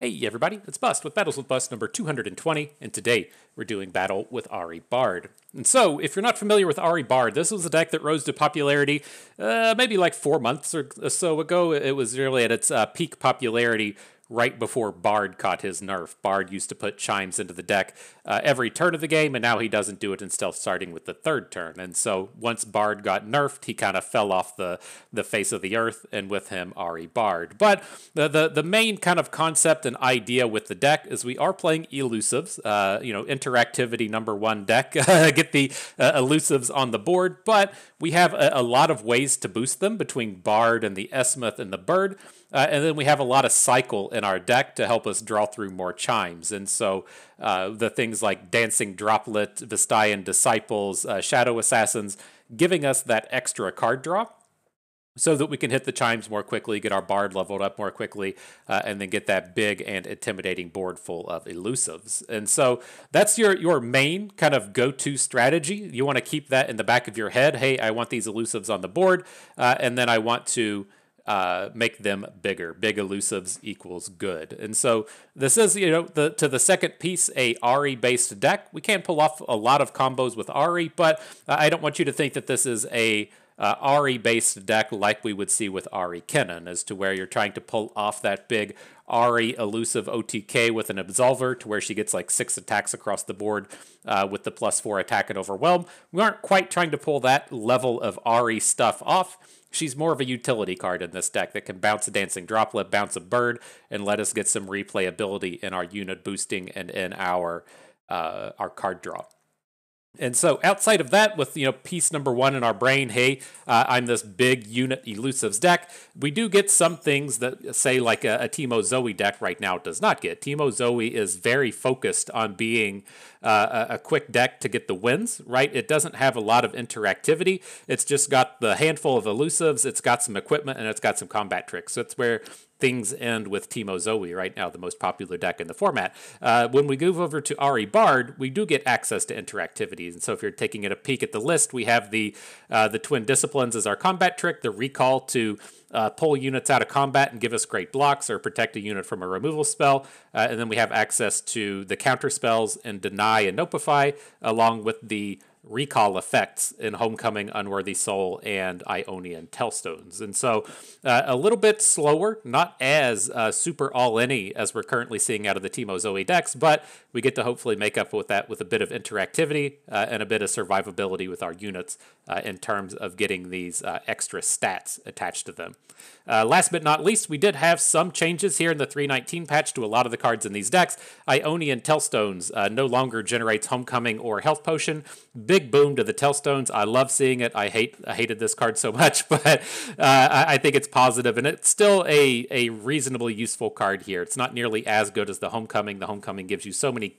Hey everybody, it's Bust with Battles with Bust number 220, and today we're doing Battle with Ahri Bard. And so, if you're not familiar with Ahri Bard, this was a deck that rose to popularity maybe like 4 months or so ago. It was really at its peak popularity right before Bard caught his nerf. Bard used to put chimes into the deck every turn of the game, and now he doesn't do it until starting with the third turn. And so once Bard got nerfed, he kind of fell off the face of the earth, and with him, Ahri Bard. But the main kind of concept and idea with the deck is we are playing Elusives, interactivity #1 deck. Get the Elusives on the board, but we have a lot of ways to boost them between Bard and the Esmuth and the Bird. And then we have a lot of cycle in our deck to help us draw through more chimes. And so the things like Dancing Droplet, Vistayan Disciples, Shadow Assassins, giving us that extra card draw so that we can hit the chimes more quickly, get our Bard leveled up more quickly, and then get that big and intimidating board full of Elusives. And so that's your main kind of go-to strategy. You want to keep that in the back of your head. Hey, I want these Elusives on the board, and then I want to make them bigger. Big Elusives equals good. And so this is, to the second piece, a Ahri-based deck. We can pull off a lot of combos with Ahri, but I don't want you to think that this is a Ahri-based deck like we would see with Ahri Kennen, as to where you're trying to pull off that big Ahri elusive OTK with an Absolver to where she gets like 6 attacks across the board with the +4 attack and overwhelm. We aren't quite trying to pull that level of Ahri stuff off. She's more of a utility card in this deck that can bounce a Dancing Droplet, bounce a Bird, and let us get some replayability in our unit boosting and in our card draw. And so outside of that, with piece #1 in our brain, hey, I'm this big unit Elusives deck, we do get some things that, say, like a Teemo Zoe deck right now does not get. Teemo Zoe is very focused on being a quick deck to get the wins, right? It doesn't have a lot of interactivity. It's just got the handful of Elusives, it's got some equipment, and it's got some combat tricks. So it's where things end with Teemo Zoe right now, the most popular deck in the format. When we move over to Ahri Bard, we do get access to interactivity. And so if you're taking a peek at the list, we have the Twin Disciplines as our combat trick, the Recall to pull units out of combat and give us great blocks or protect a unit from a removal spell. And then we have access to the counter spells and Deny and Nopify, along with the recall effects in Homecoming, Unworthy Soul, and Ionian Tellstones. And so a little bit slower, not as super all-in-y as we're currently seeing out of the Teemo Zoe decks, but we get to hopefully make up with that with a bit of interactivity and a bit of survivability with our units in terms of getting these extra stats attached to them. Last but not least, we did have some changes here in the 3.19 patch to a lot of the cards in these decks. Ionian Tellstones no longer generates Homecoming or Health Potion. Big boom to the Tellstones. I love seeing it. I hated this card so much, but I think it's positive, and it's still a reasonably useful card here. It's not nearly as good as the Homecoming. The Homecoming gives you so many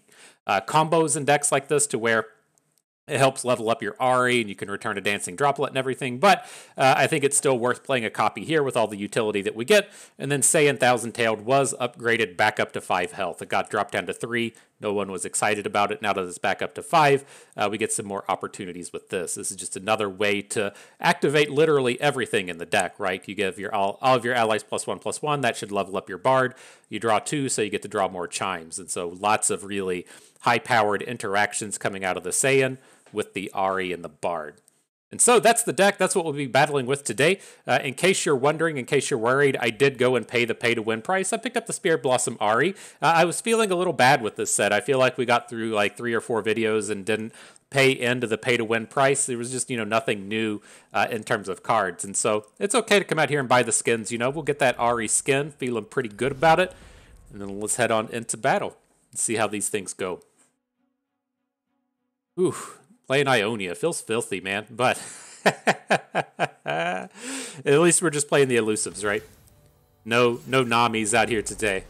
combos in decks like this to where it helps level up your Ahri, and you can return a Dancing Droplet and everything, but I think it's still worth playing a copy here with all the utility that we get. And then Saiyan Thousand-Tailed was upgraded back up to 5 health. It got dropped down to 3. No one was excited about it. Now that it's back up to 5, we get some more opportunities with this. This is just another way to activate literally everything in the deck, right? You give all of your allies +1/+1. That should level up your Bard. You draw 2, so you get to draw more chimes. And so lots of really high-powered interactions coming out of the Saiyan with the Ahri and the Bard. And so that's the deck. That's what we'll be battling with today. In case you're wondering, in case you're worried, I did go and pay the pay-to-win price. I picked up the Spirit Blossom Ahri. I was feeling a little bad with this set. I feel like we got through like 3 or 4 videos and didn't pay into the pay-to-win price. There was just, nothing new in terms of cards. And so it's okay to come out here and buy the skins. We'll get that Ahri skin, feeling pretty good about it. And then let's head on into battle and see how these things go. Ooh. Playing Ionia feels filthy, man, but at least we're just playing the Elusives, right? No Namis out here today.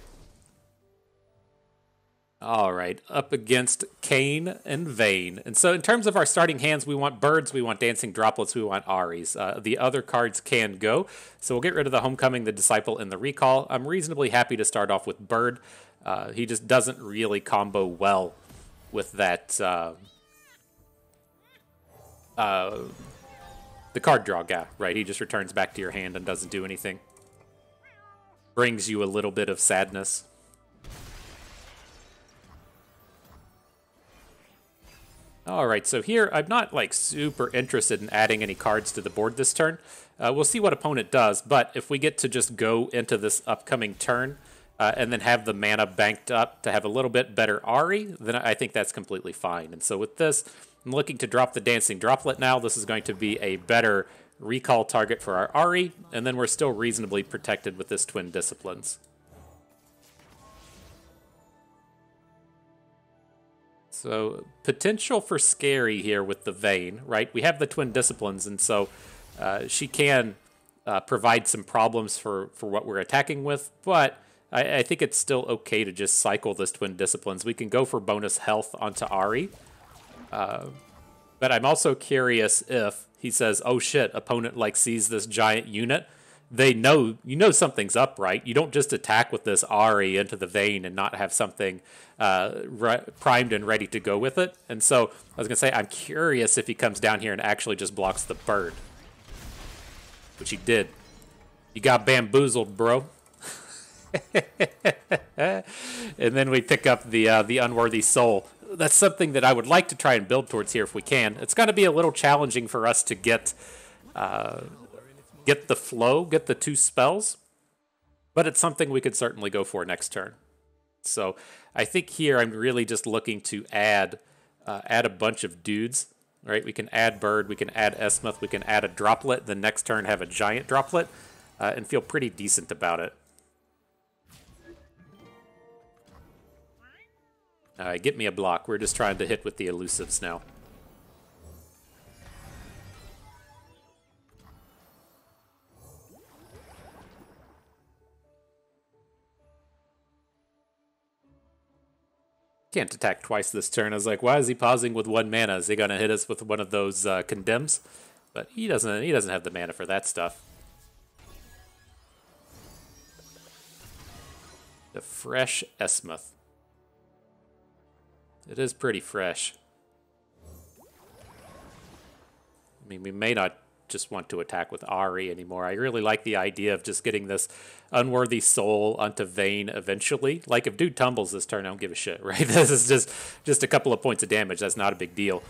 All right, up against Kane and Vayne. And so in terms of our starting hands, we want Birds, we want Dancing Droplets, we want Ahris. The other cards can go, so we'll get rid of the Homecoming, the Disciple, and the Recall. I'm reasonably happy to start off with Bird. He just doesn't really combo well with that... the card draw guy, right? He just returns back to your hand and doesn't do anything. Brings you a little bit of sadness. All right, so here I'm not like super interested in adding any cards to the board this turn. We'll see what opponent does, but if we get to just go into this upcoming turn and then have the mana banked up to have a little bit better Ahri, then I think that's completely fine. And so with this, I'm looking to drop the Dancing Droplet now. This is going to be a better recall target for our Ahri, and then we're still reasonably protected with this Twin Disciplines. So potential for scary here with the Vayne, right? We have the Twin Disciplines, and so she can provide some problems for what we're attacking with, but I think it's still okay to just cycle this Twin Disciplines. We can go for bonus health onto Ahri, but I'm also curious if he says, oh shit, opponent like sees this giant unit. They know, something's up, right? You don't just attack with this Ahri into the Vayne and not have something primed and ready to go with it. And so I was going to say, I'm curious if he comes down here and actually just blocks the bird. Which he did. You got bamboozled, bro. And then we pick up the Unworthy Soul. That's something that I would like to try and build towards here if we can. It's going to be a little challenging for us to get the flow, get the 2 spells, but it's something we could certainly go for next turn. So I think here I'm really just looking to add a bunch of dudes. Right? We can add Bird, we can add Esmuth, we can add a Droplet, the next turn have a Giant Droplet, and feel pretty decent about it. Alright, get me a block. We're just trying to hit with the Elusives now. Can't attack twice this turn. I was like, why is he pausing with 1 mana? Is he going to hit us with one of those condemns? But he doesn't have the mana for that stuff. The fresh Esmuth. It is pretty fresh. I mean, we may not just want to attack with Ahri anymore. I really like the idea of just getting this Unworthy Soul onto Vayne eventually. Like, if dude tumbles this turn, I don't give a shit, right? This is just a couple of points of damage. That's not a big deal.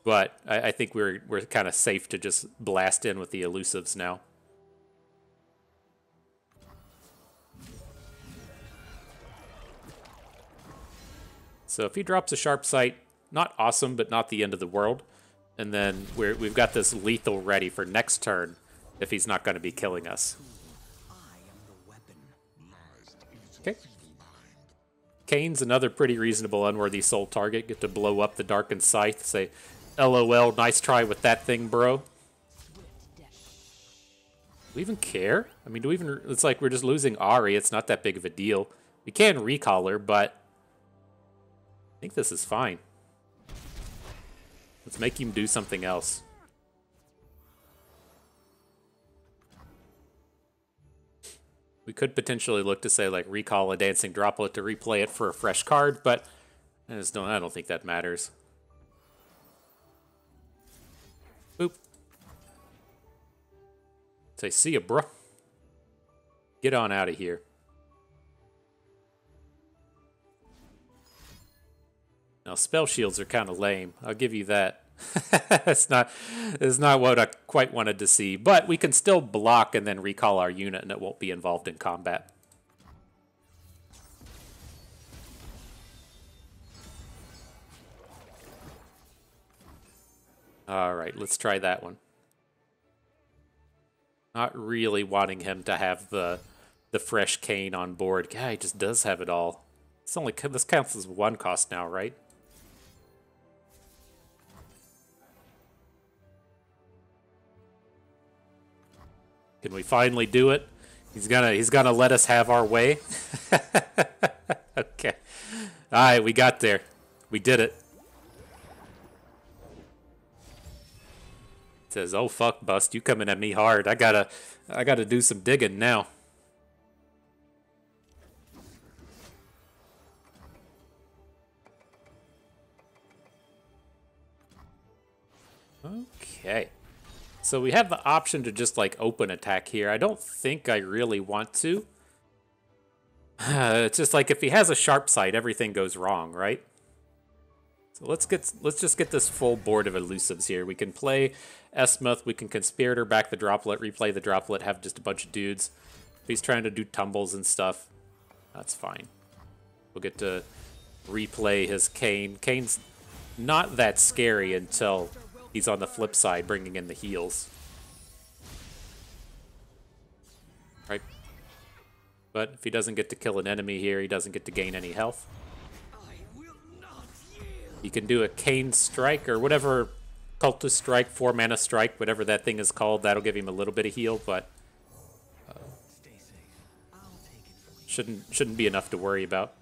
But I think we're kind of safe to just blast in with the Elusives now. So if he drops a Sharp Sight, not awesome, but not the end of the world. And then we've got this lethal ready for next turn if he's not going to be killing us. Okay. Kane's another pretty reasonable Unworthy Soul target. Get to blow up the Darkened Scythe. Say, LOL, nice try with that thing, bro. Do we even care? I mean, do we even... It's like we're just losing Ahri. It's not that big of a deal. We can recall her, but I think this is fine. Let's make him do something else. We could potentially look to say, like, recall a Dancing Droplet to replay it for a fresh card, but I don't think that matters. Boop. Say, see ya, bro. Get on out of here. Now, spell shields are kind of lame. I'll give you that. It's not what I quite wanted to see. But we can still block and then recall our unit, and it won't be involved in combat. All right, let's try that one. Not really wanting him to have the fresh Kane on board. Yeah, he just does have it all. This counts as 1 cost now, right? Can we finally do it? He's gonna let us have our way. Okay. Alright, we got there. We did it. It says, oh fuck, Bust, you coming at me hard. I gotta do some digging now. Okay. So we have the option to just, like, open attack here. I don't think I really want to. It's just like if he has a Sharp Sight, everything goes wrong, right? So let's just get this full board of elusives here. We can play Esmuth, we can Conspirator, back the Droplet, replay the Droplet, have just a bunch of dudes. If he's trying to do tumbles and stuff, that's fine. We'll get to replay his Kayn. Kayn's not that scary until he's on the flip side, bringing in the heals. Right? But if he doesn't get to kill an enemy here, he doesn't get to gain any health. You can do a Kayn Strike or whatever, Cultist Strike, 4 mana strike, whatever that thing is called. That'll give him a little bit of heal, but shouldn't be enough to worry about.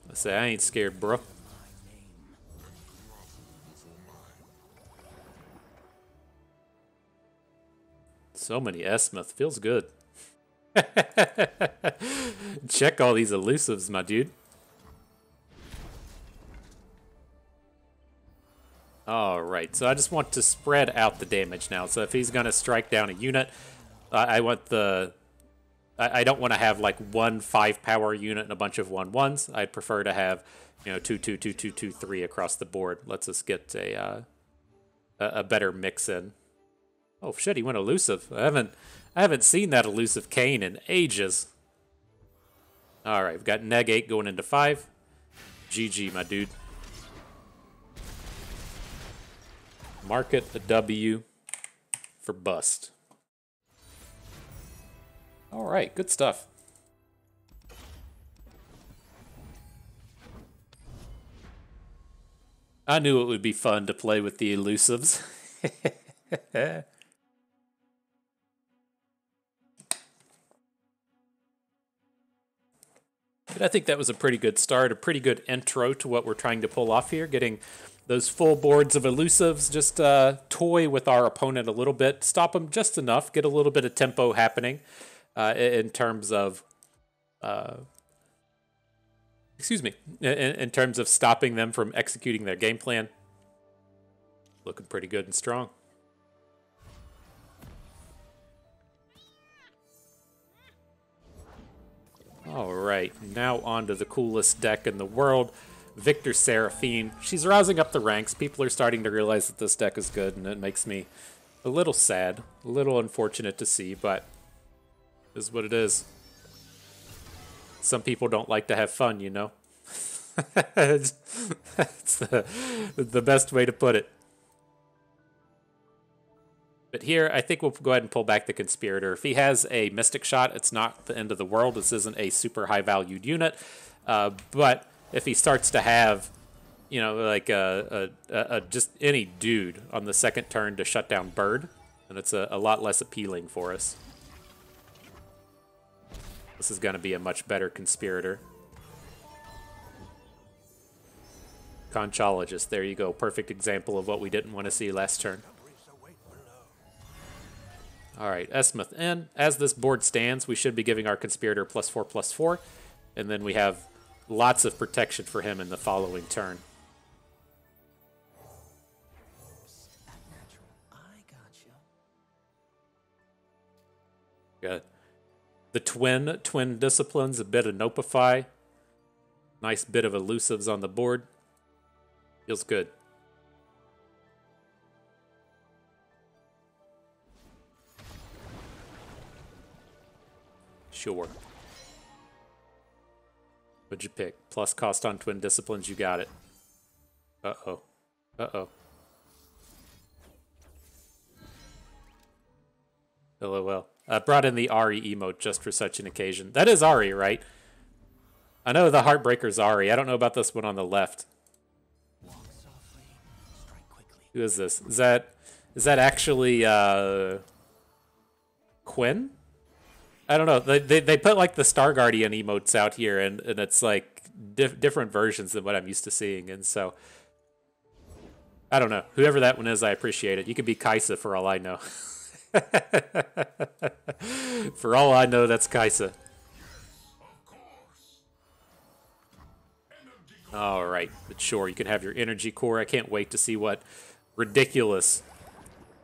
I say I ain't scared, bro. So many Esmuth. Feels good. Check all these elusives, my dude. Alright, so I just want to spread out the damage now. So if he's going to strike down a unit, I want the... I don't want to have like one 5-power unit and a bunch of 1/1s. I'd prefer to have, you know, 2, 2, 2, 2, 2, 3 across the board. Lets us get a better mix in. Oh shit, he went elusive. I haven't seen that elusive Kayn in ages. Alright, we've got neg 8 going into 5. GG, my dude. Market a W for bust. Alright, good stuff. I knew it would be fun to play with the elusives. But I think that was a pretty good start, a pretty good intro to what we're trying to pull off here, getting those full boards of elusives, just toy with our opponent a little bit, stop them just enough, get a little bit of tempo happening in terms of, in terms of stopping them from executing their game plan. Looking pretty good and strong. Alright, now on to the coolest deck in the world, Victor Seraphine. She's rousing up the ranks. People are starting to realize that this deck is good, and it makes me a little sad, a little unfortunate to see, but it is what it is. Some people don't like to have fun, you know? It's the best way to put it. But here, I think we'll go ahead and pull back the Conspirator. If he has a Mystic Shot, it's not the end of the world. This isn't a super high-valued unit. But if he starts to have, you know, like just any dude on the second turn to shut down Bird, then it's a lot less appealing for us. This is going to be a much better Conspirator. Conchologist, there you go. Perfect example of what we didn't want to see last turn. Alright, Esmuth in. As this board stands, we should be giving our Conspirator +4/+4, and then we have lots of protection for him in the following turn. Got the twin disciplines, a bit of Nopify. Nice bit of elusives on the board. Feels good. Sure. What'd you pick? Plus cost on twin disciplines, you got it. Uh-oh. Uh-oh. LOL. I brought in the Ahri emote just for such an occasion. That is Ahri, right? I know the Heartbreaker's Ahri. I don't know about this one on the left. Who is this? Is that actually Quinn? I don't know. They put like the Star Guardian emotes out here, and it's like different versions than what I'm used to seeing, and so I don't know. Whoever that one is, I appreciate it. You could be Kaisa for all I know. For all I know, that's Kaisa. All right, but sure, you can have your energy core. I can't wait to see what ridiculous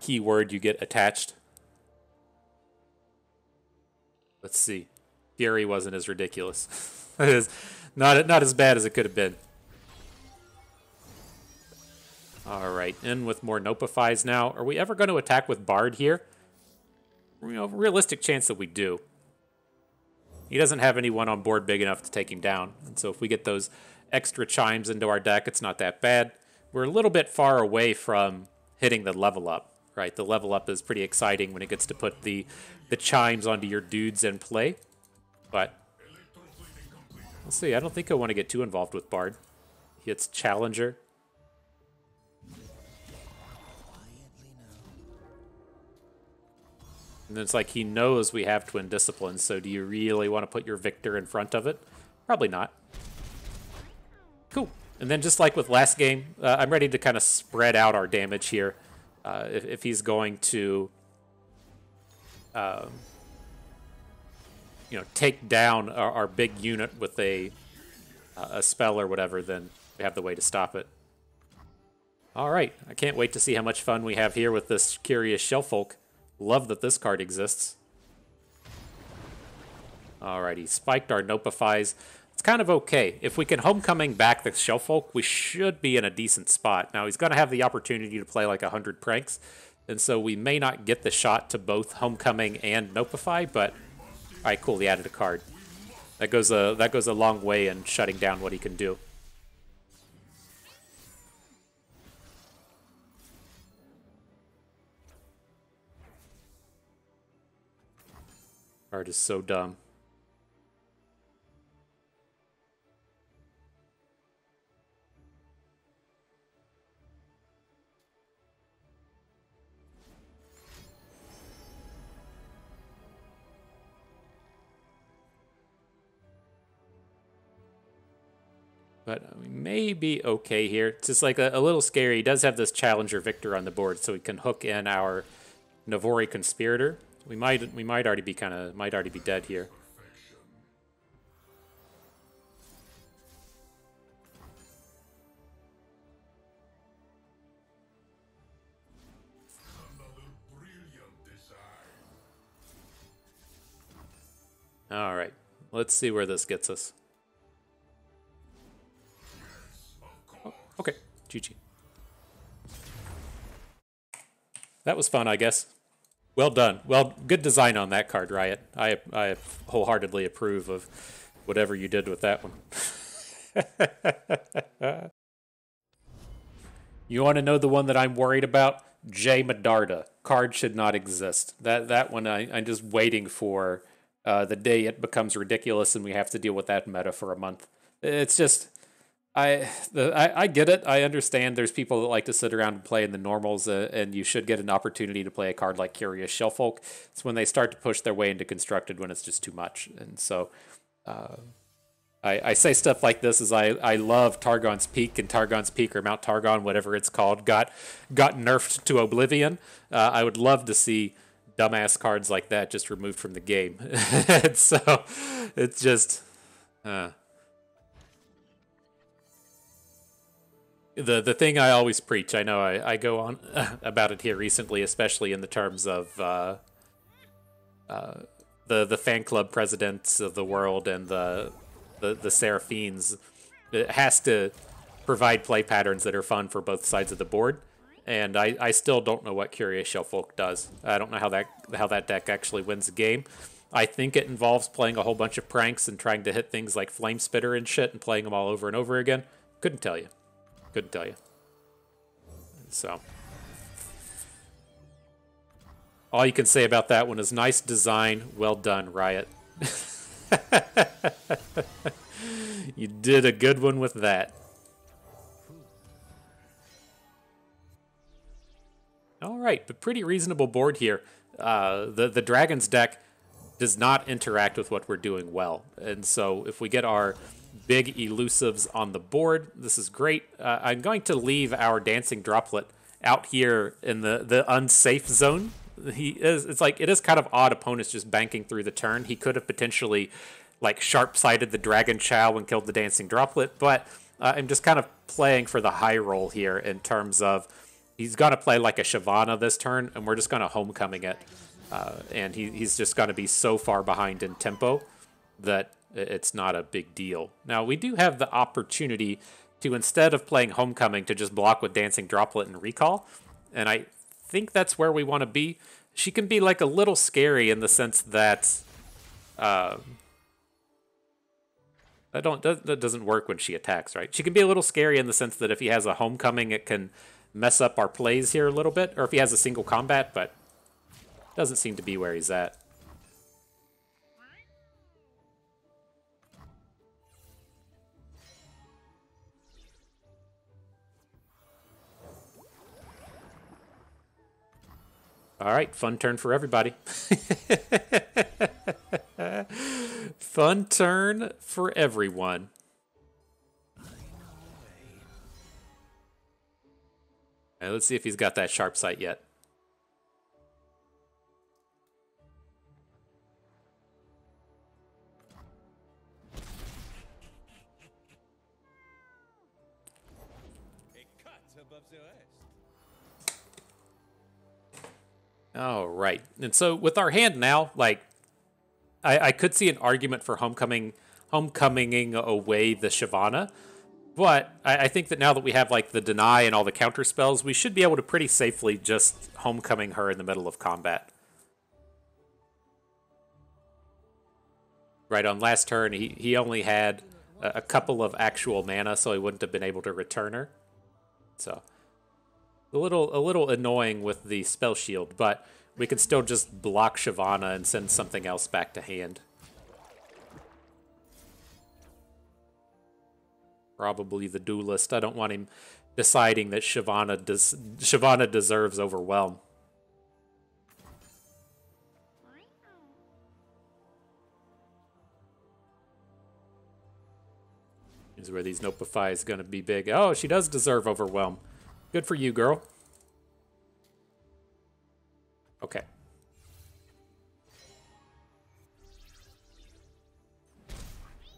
keyword you get attached. Let's see. Fury wasn't as ridiculous. It is not as bad as it could have been. All right, in with more Nopifies now. Are we ever going to attack with Bard here? You know, realistic chance that we do. He doesn't have anyone on board big enough to take him down. And so if we get those extra chimes into our deck, it's not that bad. We're a little bit far away from hitting the level up, right? The level up is pretty exciting when it gets to put the chimes onto your dudes in play. But we'll see. I don't think I want to get too involved with Bard. He hits Challenger. And then it's like he knows we have Twin Disciplines, so do you really want to put your Victor in front of it? Probably not. Cool. And then just like with last game, I'm ready to kind of spread out our damage here. If he's going to, take down our big unit with a spell or whatever, then we have the way to stop it. All right. I can't wait to see how much fun we have here with this Curious Shellfolk. Love that this card exists. Alrighty, spiked our Nopifies. It's kind of okay. If we can Homecoming back the Shellfolk, we should be in a decent spot. Now, he's going to have the opportunity to play like 100 pranks, and so we may not get the shot to both Homecoming and Nopify, but alright, cool, he added a card. That goes a long way in shutting down what he can do. Card is so dumb. But we may be okay here. It's just like a little scary. He does have this Challenger Victor on the board, so we can hook in our Navori Conspirator. We might already be dead here. All right, let's see where this gets us. Oh, okay, GG. That was fun, I guess. Well done. Well, good design on that card, Riot. I wholeheartedly approve of whatever you did with that one. You want to know the one that I'm worried about? Jay Medarda. Card should not exist. That one I'm just waiting for the day it becomes ridiculous and we have to deal with that meta for a month. It's just... I get it. I understand there's people that like to sit around and play in the normals, and you should get an opportunity to play a card like Curious Shellfolk. It's when they start to push their way into Constructed when it's just too much. And so I say stuff like this as I love Targon's Peak, and Targon's Peak or Mount Targon, whatever it's called, got nerfed to oblivion. I would love to see dumbass cards like that just removed from the game. And so it's just... The thing I always preach, I know I go on about it here recently, especially in the terms of the fan club presidents of the world and the Seraphines. It has to provide play patterns that are fun for both sides of the board, and I still don't know what Curious Shellfolk does. I don't know how that deck actually wins the game. I think it involves playing a whole bunch of pranks and trying to hit things like Flame Spitter and shit and playing them all over and over again. Couldn't tell you. Couldn't tell you. So, all you can say about that one is nice design, well done, Riot. You did a good one with that. All right, but pretty reasonable board here. The Dragon's deck does not interact with what we're doing well, and so if we get our big Elusives on the board, this is great. I'm going to leave our Dancing Droplet out here in the unsafe zone. It's like, it is kind of odd opponents just banking through the turn. He could have potentially like sharp-sided the Dragon Chow and killed the Dancing Droplet, but I'm just kind of playing for the high roll here in terms of he's going to play like a Shyvana this turn, and we're just going to Homecoming it. and he's just going to be so far behind in tempo that it's not a big deal. Now, we do have the opportunity to, instead of playing Homecoming, to just block with Dancing Droplet and Recall, and I think that's where we want to be. She can be like a little scary in the sense that that doesn't work when she attacks, right? She can be a little scary in the sense that if he has a Homecoming, it can mess up our plays here a little bit, or if he has a single combat, but doesn't seem to be where he's at. All right, fun turn for everybody. Fun turn for everyone. All right, let's see if he's got that sharp sight yet. All right. And so with our hand now, like, I could see an argument for homecominging away the Shyvana, but I think that now that we have, like, the deny and all the counter spells, we should be able to pretty safely just homecoming her in the middle of combat. Right, on last turn, he only had a couple of actual mana, so he wouldn't have been able to return her. So a little annoying with the spell shield, but we can still just block Shyvana and send something else back to hand. Probably the Duelist. I don't want him deciding that Shyvana deserves Overwhelm. Is where these Nopify is going to be big. Oh, she does deserve Overwhelm. Good for you, girl. Okay.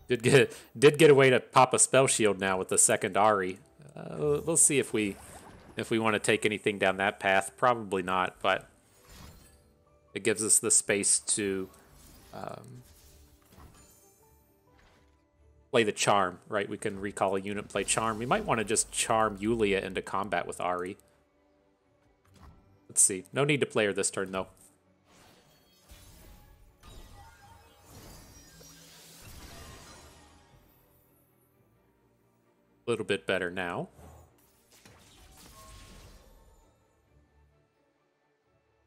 Did get away to pop a spell shield now with the second Ahri. We'll see if we want to take anything down that path. Probably not, but it gives us the space to play the charm, right? We can recall a unit, play charm. We might want to just charm Yulia into combat with Ahri. Let's see. No need to play her this turn, though. A little bit better now.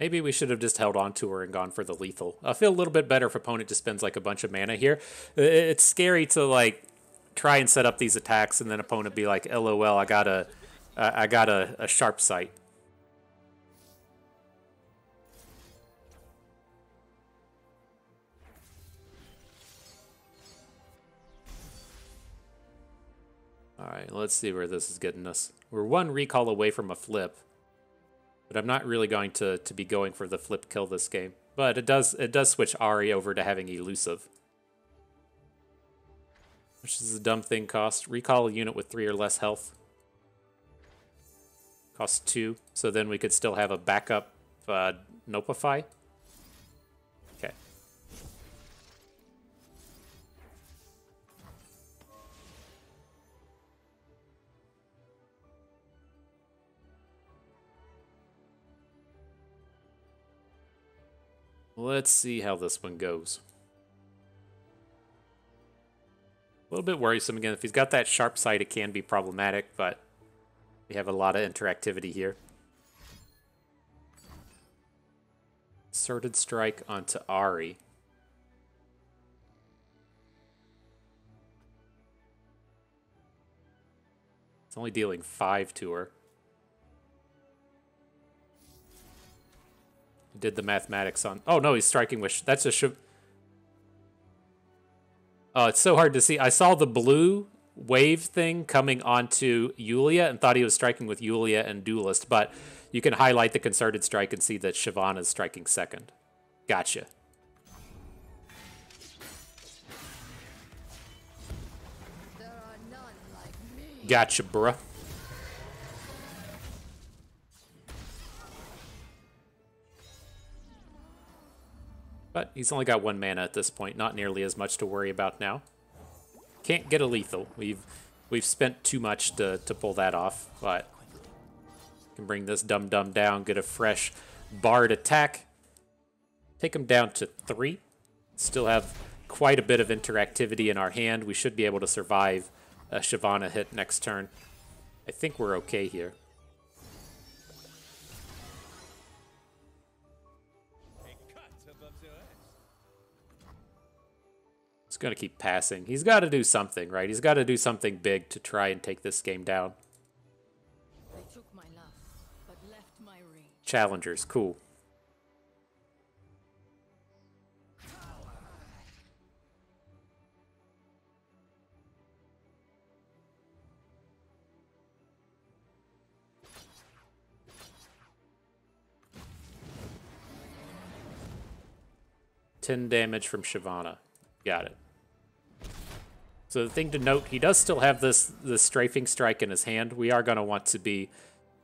Maybe we should have just held on to her and gone for the lethal. I feel a little bit better if opponent just spends like a bunch of mana here. It's scary to like try and set up these attacks and then opponent be like, LOL, I got a sharp sight. All right, let's see where this is getting us. We're one recall away from a flip, but I'm not really going to be going for the flip kill this game. But it does switch Ahri over to having Elusive, which is a dumb thing cost. Recall a unit with 3 or less health. Costs 2, so then we could still have a backup Nopify. Okay. Let's see how this one goes. A little bit worrisome again. If he's got that sharp sight, it can be problematic, but we have a lot of interactivity here. Concerted Strike onto Ahri. It's only dealing 5 to her. Did the mathematics on... Oh, no, he's striking with... That's a... Oh, it's so hard to see. I saw the blue wave thing coming onto Yulia and thought he was striking with Yulia and Duelist, but you can highlight the Concerted Strike and see that Shyvana is striking second. Gotcha. There are none like me. Gotcha, bruh. But he's only got 1 mana at this point, not nearly as much to worry about now. Can't get a lethal. We've spent too much to pull that off, but can bring this dum-dum down, get a fresh Bard attack. Take him down to 3. Still have quite a bit of interactivity in our hand. We should be able to survive a Shyvana hit next turn. I think we're okay here. He's going to keep passing. He's got to do something, right? He's got to do something big to try and take this game down. They took my love, but left my ring. Challengers, cool. $10 damage from Shyvana. Got it. So the thing to note, he does still have this strafing strike in his hand. We are going to want to be,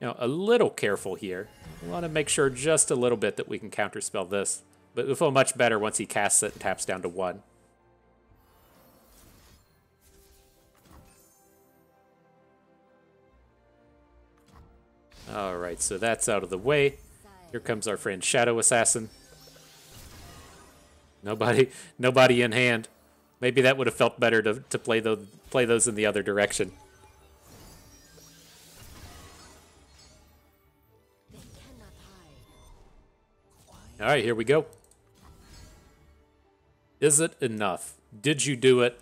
a little careful here. We want to make sure just a little bit that we can counterspell this. But we'll feel much better once he casts it and taps down to 1. Alright, so that's out of the way. Here comes our friend Shadow Assassin. Nobody in hand. Maybe that would have felt better to play those in the other direction. All right, here we go. Is it enough? Did you do it?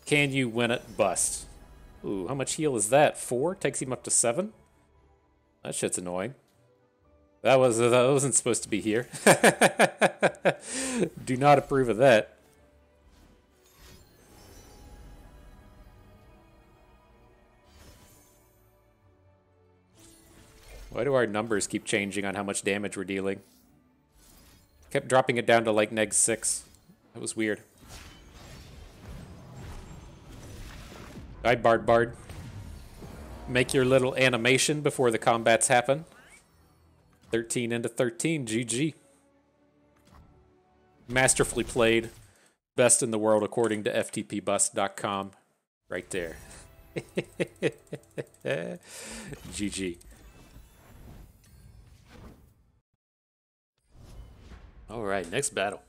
Can you win it? Bust. Ooh, how much heal is that? 4? Takes him up to 7? That shit's annoying. That wasn't supposed to be here. Do not approve of that. Why do our numbers keep changing on how much damage we're dealing? Kept dropping it down to like -6. That was weird. Alright, Bard. Make your little animation before the combats happen. 13 into 13, GG. Masterfully played. Best in the world according to ftpbust.com. Right there. GG. Alright, next battle.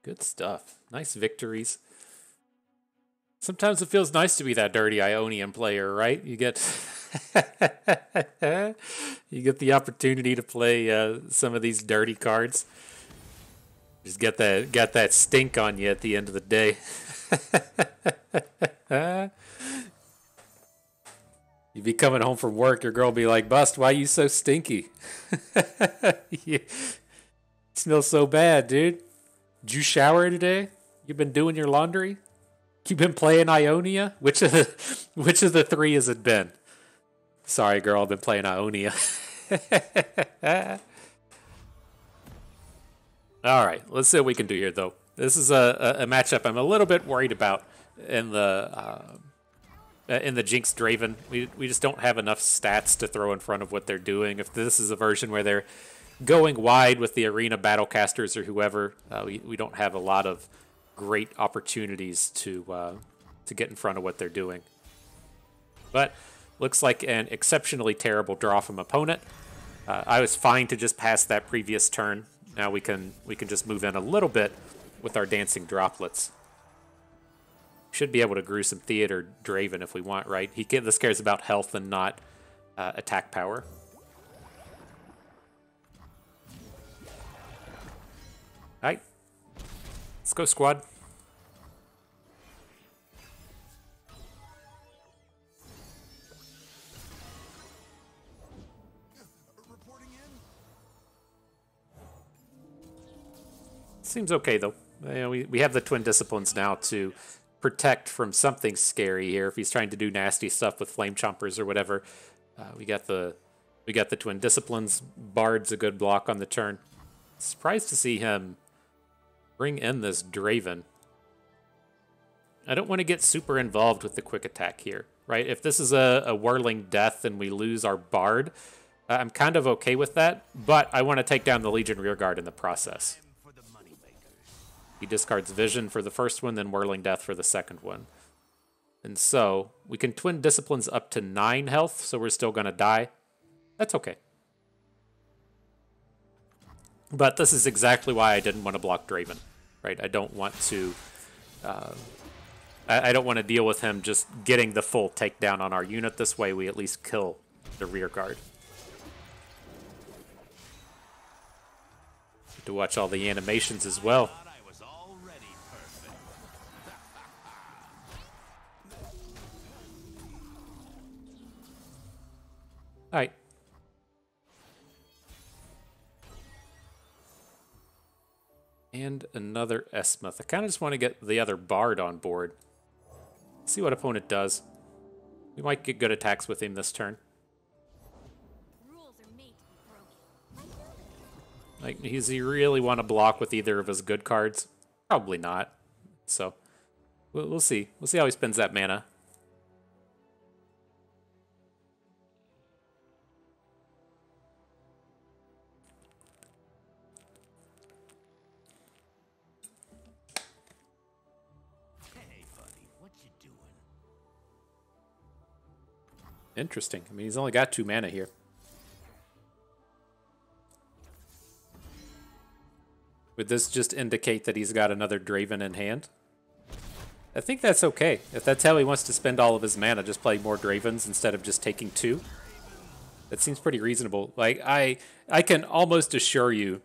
Good stuff. Nice victories. Sometimes it feels nice to be that dirty Ionian player, right? You get you get the opportunity to play some of these dirty cards. Just get that stink on you at the end of the day. You be coming home from work, your girl be like, "Bust, why you so stinky? You smell so bad, dude. Did you shower today? You been doing your laundry? You been playing Ionia? Which of the 3 has it been?" Sorry, girl, I've been playing Ionia. All right, let's see what we can do here, though. This is a matchup I'm a little bit worried about in the Jinx Draven. We just don't have enough stats to throw in front of what they're doing. If this is a version where they're going wide with the arena battlecasters or whoever, we don't have a lot of great opportunities to get in front of what they're doing. But looks like an exceptionally terrible draw from opponent. I was fine to just pass that previous turn. Now we can just move in a little bit with our dancing droplets. Should be able to grew some Theater Draven if we want, right? This cares about health and not attack power. All right, let's go, squad. Seems okay, though. We have the Twin Disciplines now to protect from something scary here. If he's trying to do nasty stuff with Flame Chompers or whatever, we got the Twin Disciplines. Bard's a good block on the turn. Surprised to see him bring in this Draven. I don't want to get super involved with the quick attack here, right? If this is a Whirling Death and we lose our Bard, I'm kind of okay with that, but I want to take down the Legion rearguard in the process. He discards Vision for the first one, then Whirling Death for the second one. And so, we can twin Disciplines up to 9 health, so we're still going to die. That's okay. But this is exactly why I didn't want to block Draven, right? I don't want to... I don't want to deal with him just getting the full takedown on our unit. This way we at least kill the rearguard. To watch all the animations as well. Alright. And another Esmuth. I kind of just want to get the other Bard on board. See what opponent does. We might get good attacks with him this turn. Rules are made to be broken. Like, does he really want to block with either of his good cards? Probably not. So, we'll see. We'll see how he spends that mana. Interesting. I mean, he's only got 2 mana here. Would this just indicate that he's got another Draven in hand? I think that's okay. If that's how he wants to spend all of his mana, just play more Dravens instead of just taking 2. That seems pretty reasonable. Like, I can almost assure you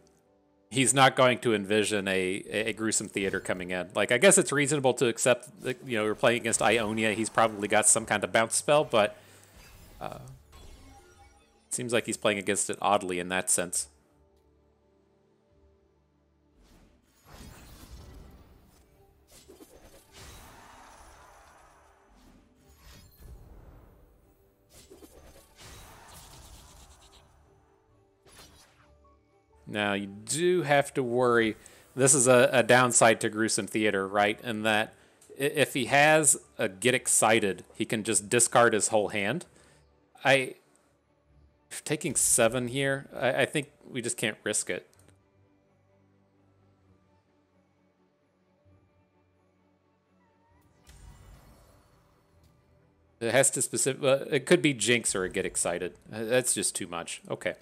he's not going to envision a gruesome theater coming in. Like, I guess it's reasonable to accept that, you know, we're playing against Ionia. He's probably got some kind of bounce spell, but seems like he's playing against it oddly in that sense. Now, you do have to worry. This is a downside to Gruesome Theater, right? In that if he has a Get Excited, he can just discard his whole hand. Taking 7 here, I think we just can't risk it. It has to specific. It could be Jinx or a Get Excited. That's just too much. Okay.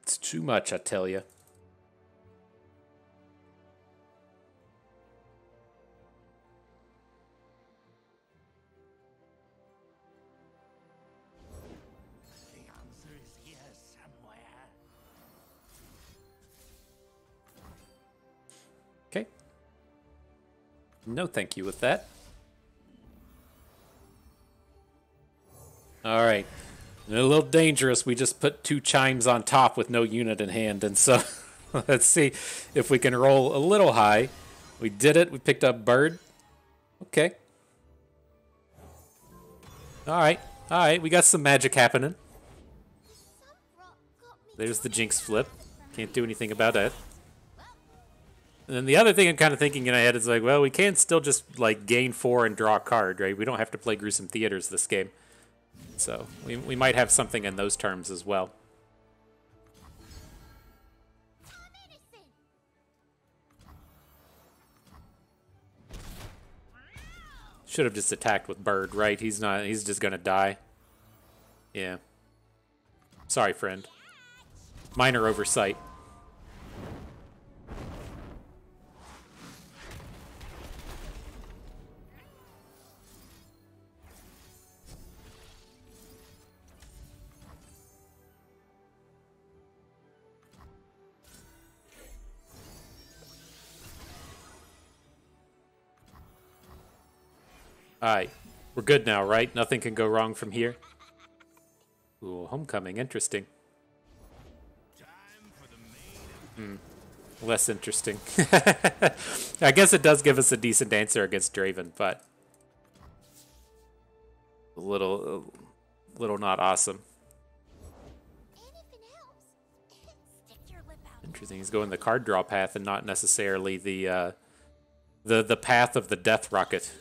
It's too much, I tell you. Okay. No thank you with that. All right. A little dangerous. We just put 2 chimes on top with no unit in hand. And so let's see if we can roll a little high. We did it. We picked up Bird. Okay. All right. All right. We got some magic happening. There's the Jinx flip. Can't do anything about that. And then the other thing I'm kind of thinking in my head is like, well, we can still just like gain 4 and draw a card, right? We don't have to play Gruesome Theaters this game. So we might have something in those terms as well. Should have just attacked with Bird, right? He's just gonna die. Yeah. Sorry, friend. Minor oversight. Alright, we're good now, right? Nothing can go wrong from here. Ooh, homecoming, interesting. Less interesting. I guess it does give us a decent answer against Draven, but a little not awesome. Anything else? It's Interesting. He's going the card draw path and not necessarily the path of the death rocket.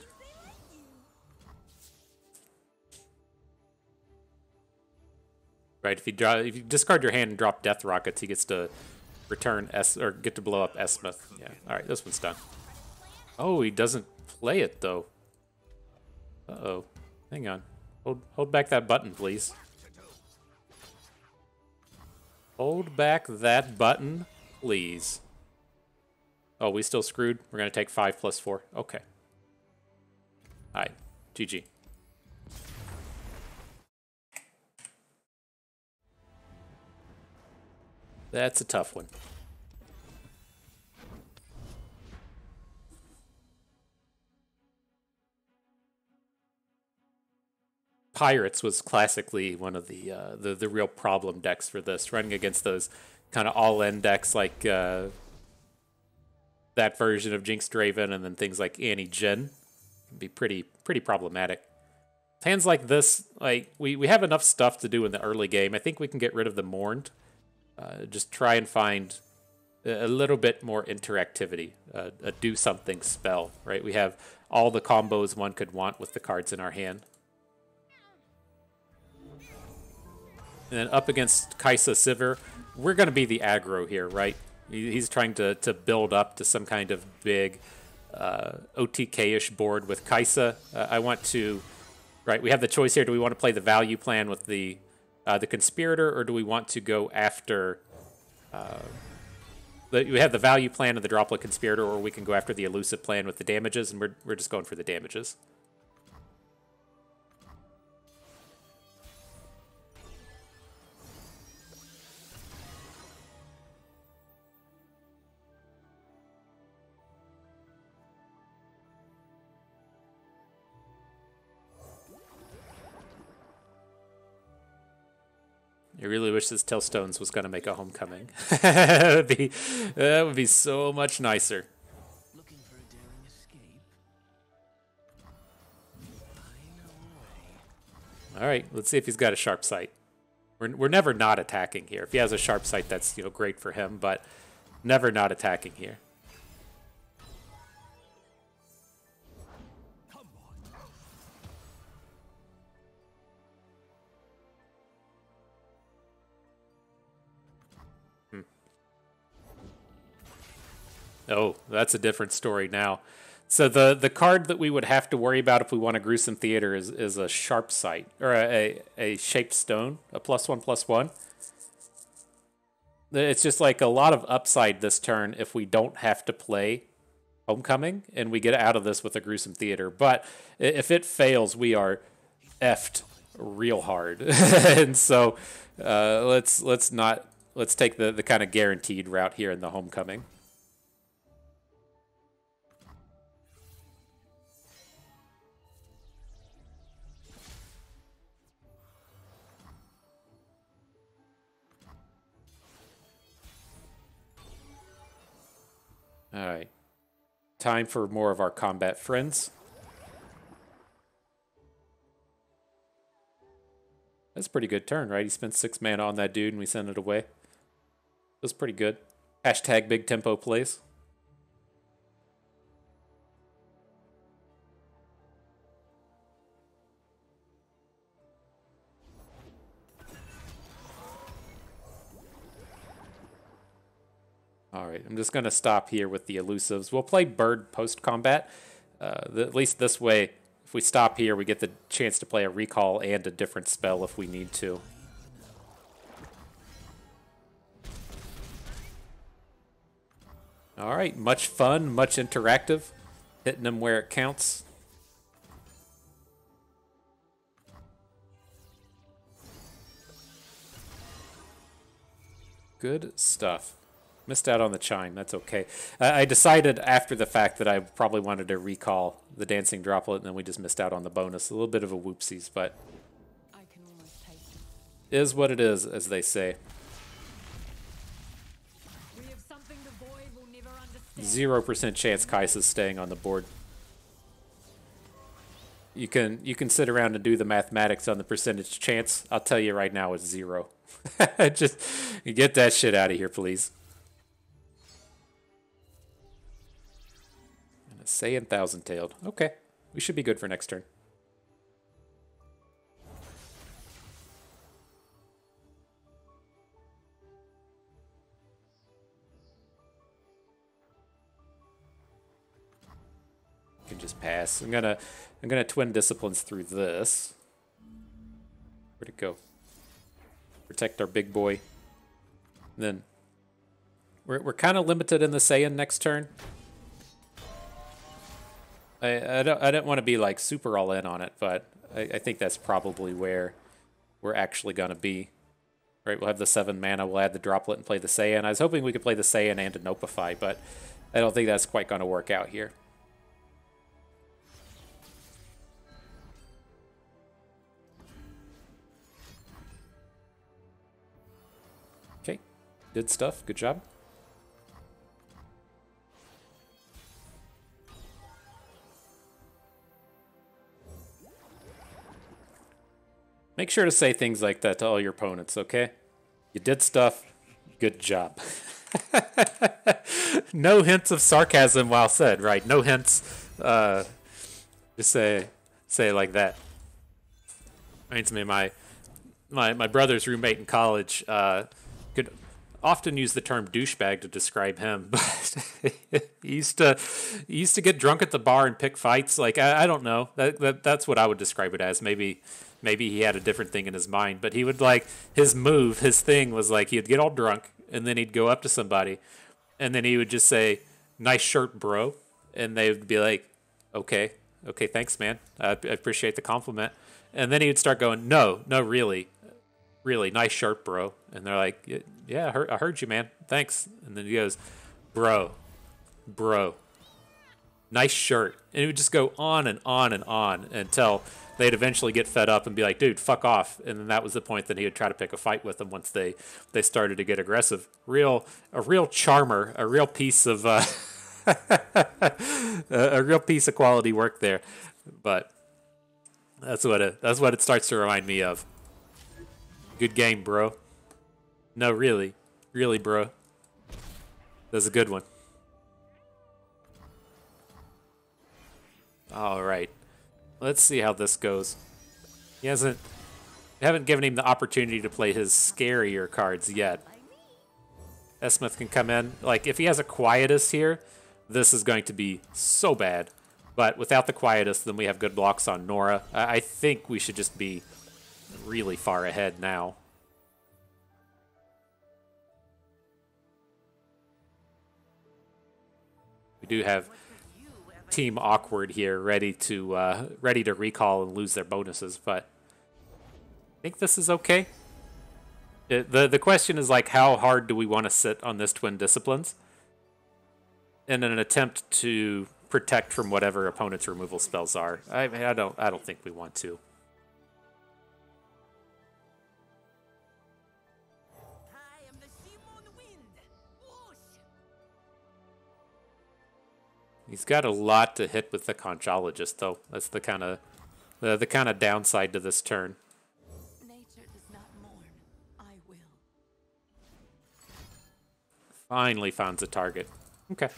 Right, if you discard your hand and drop death rockets, he gets to return or get to blow up Esmith. Yeah. All right, this one's done. Oh, he doesn't play it though. Uh-oh. Hang on. Hold back that button, please. Hold back that button, please. Oh, we still screwed? We're going to take 5 plus 4. Okay. All right. GG. That's a tough one. Pirates was classically one of the real problem decks for this, running against those kind of all-in decks like that version of Jinx Draven and then things like Annie Jin. Can be pretty problematic. Hands like this, like we have enough stuff to do in the early game. I think we can get rid of the Mourned. Just try and find a little bit more interactivity, a do something spell, right? We have all the combos one could want with the cards in our hand. And then up against Kaisa Sivir, we're going to be the aggro here, right? He's trying to build up to some kind of big OTK-ish board with Kaisa. I want to, right, we have the choice here. Do we want to play the value plan with the Conspirator, or do we want to go after... we have the value plan of the Droplet Conspirator, or we can go after the Elusive plan with the damages, and we're just going for the damages. I really wish this Tailstones was going to make a homecoming. That would be so much nicer. Looking for a daring escape? All right, let's see if he's got a sharp sight. We're never not attacking here. If he has a sharp sight, that's great for him, but never not attacking here. Oh, that's a different story now. So the card that we would have to worry about if we want a Gruesome Theater is a Sharp Sight, or a Shaped Stone, a +1/+1. It's just like a lot of upside this turn if we don't have to play Homecoming, and we get out of this with a Gruesome Theater. But if it fails, we are effed real hard. And so let's take the kind of guaranteed route here in the Homecoming. All right. Time for more of our combat friends. That's a pretty good turn, right? He spent 6 mana on that dude and we send it away. That's pretty good. Hashtag big tempo plays. All right, I'm just going to stop here with the Elusives. We'll play Bird post-combat. At least this way, if we stop here, we get the chance to play a Recall and a different spell if we need to. All right, much fun, much interactive. Hitting them where it counts. Good stuff. Missed out on the chime. That's okay. I decided after the fact that I probably wanted to recall the Dancing Droplet, and then we just missed out on the bonus. A little bit of a whoopsies, but is what it is, as they say. 0% chance Kaisa's staying on the board. You can sit around and do the mathematics on the percentage chance. I'll tell you right now, it's 0. Just get that shit out of here, please. Saiyan Thousand-Tailed. Okay, we should be good for next turn. Can just pass. I'm gonna twin disciplines through this. Where'd it go? Protect our big boy. And then we're kind of limited in the Saiyan next turn. I don't want to be like super all in on it, but I think that's probably where we're actually gonna be. Right, we'll have the 7 mana, we'll add the droplet and play the Saiyan. I was hoping we could play the Saiyan and a Nopify, but I don't think that's quite gonna work out here. Okay, good stuff, good job. Make sure to say things like that to all your opponents, okay? You did stuff, good job. No hints of sarcasm while said, right? No hints. Just say it like that. Reminds me, my brother's roommate in college could often use the term douchebag to describe him, but he used to get drunk at the bar and pick fights. Like I don't know. That's what I would describe it as. Maybe he had a different thing in his mind, but he would like his thing was like he'd get all drunk and then he'd go up to somebody and then he would just say, "Nice shirt, bro," and they would be like, "Okay, thanks, man. I appreciate the compliment." And then he would start going, "No, really, nice shirt, bro." And they're like, "Yeah, I heard you, man. Thanks." And then he goes, "Bro, nice shirt." And it would just go on and on and on until they'd eventually get fed up and be like, "Dude, fuck off." And then that was the point that he would try to pick a fight with them once they started to get aggressive. A real charmer, a real piece of a real piece of quality work there. But that's what it starts to remind me of. Good game, bro. No, really, bro. That's a good one. All right. Let's see how this goes. We haven't given him the opportunity to play his scarier cards yet. Esmith can come in. Like, if he has a Quietus here, this is going to be so bad. But without the Quietus, then we have good blocks on Nora. I think we should just be really far ahead now. We do have Team Awkward here, ready to recall and lose their bonuses, but I think this is okay. The question is like, how hard do we want to sit on this Twin Disciplines in an attempt to protect from whatever opponent's removal spells are? I don't think we want to. He's got a lot to hit with the Conchologist, though. That's the kind of downside to this turn. Nature does not mourn. I will. Finally finds a target. Okay.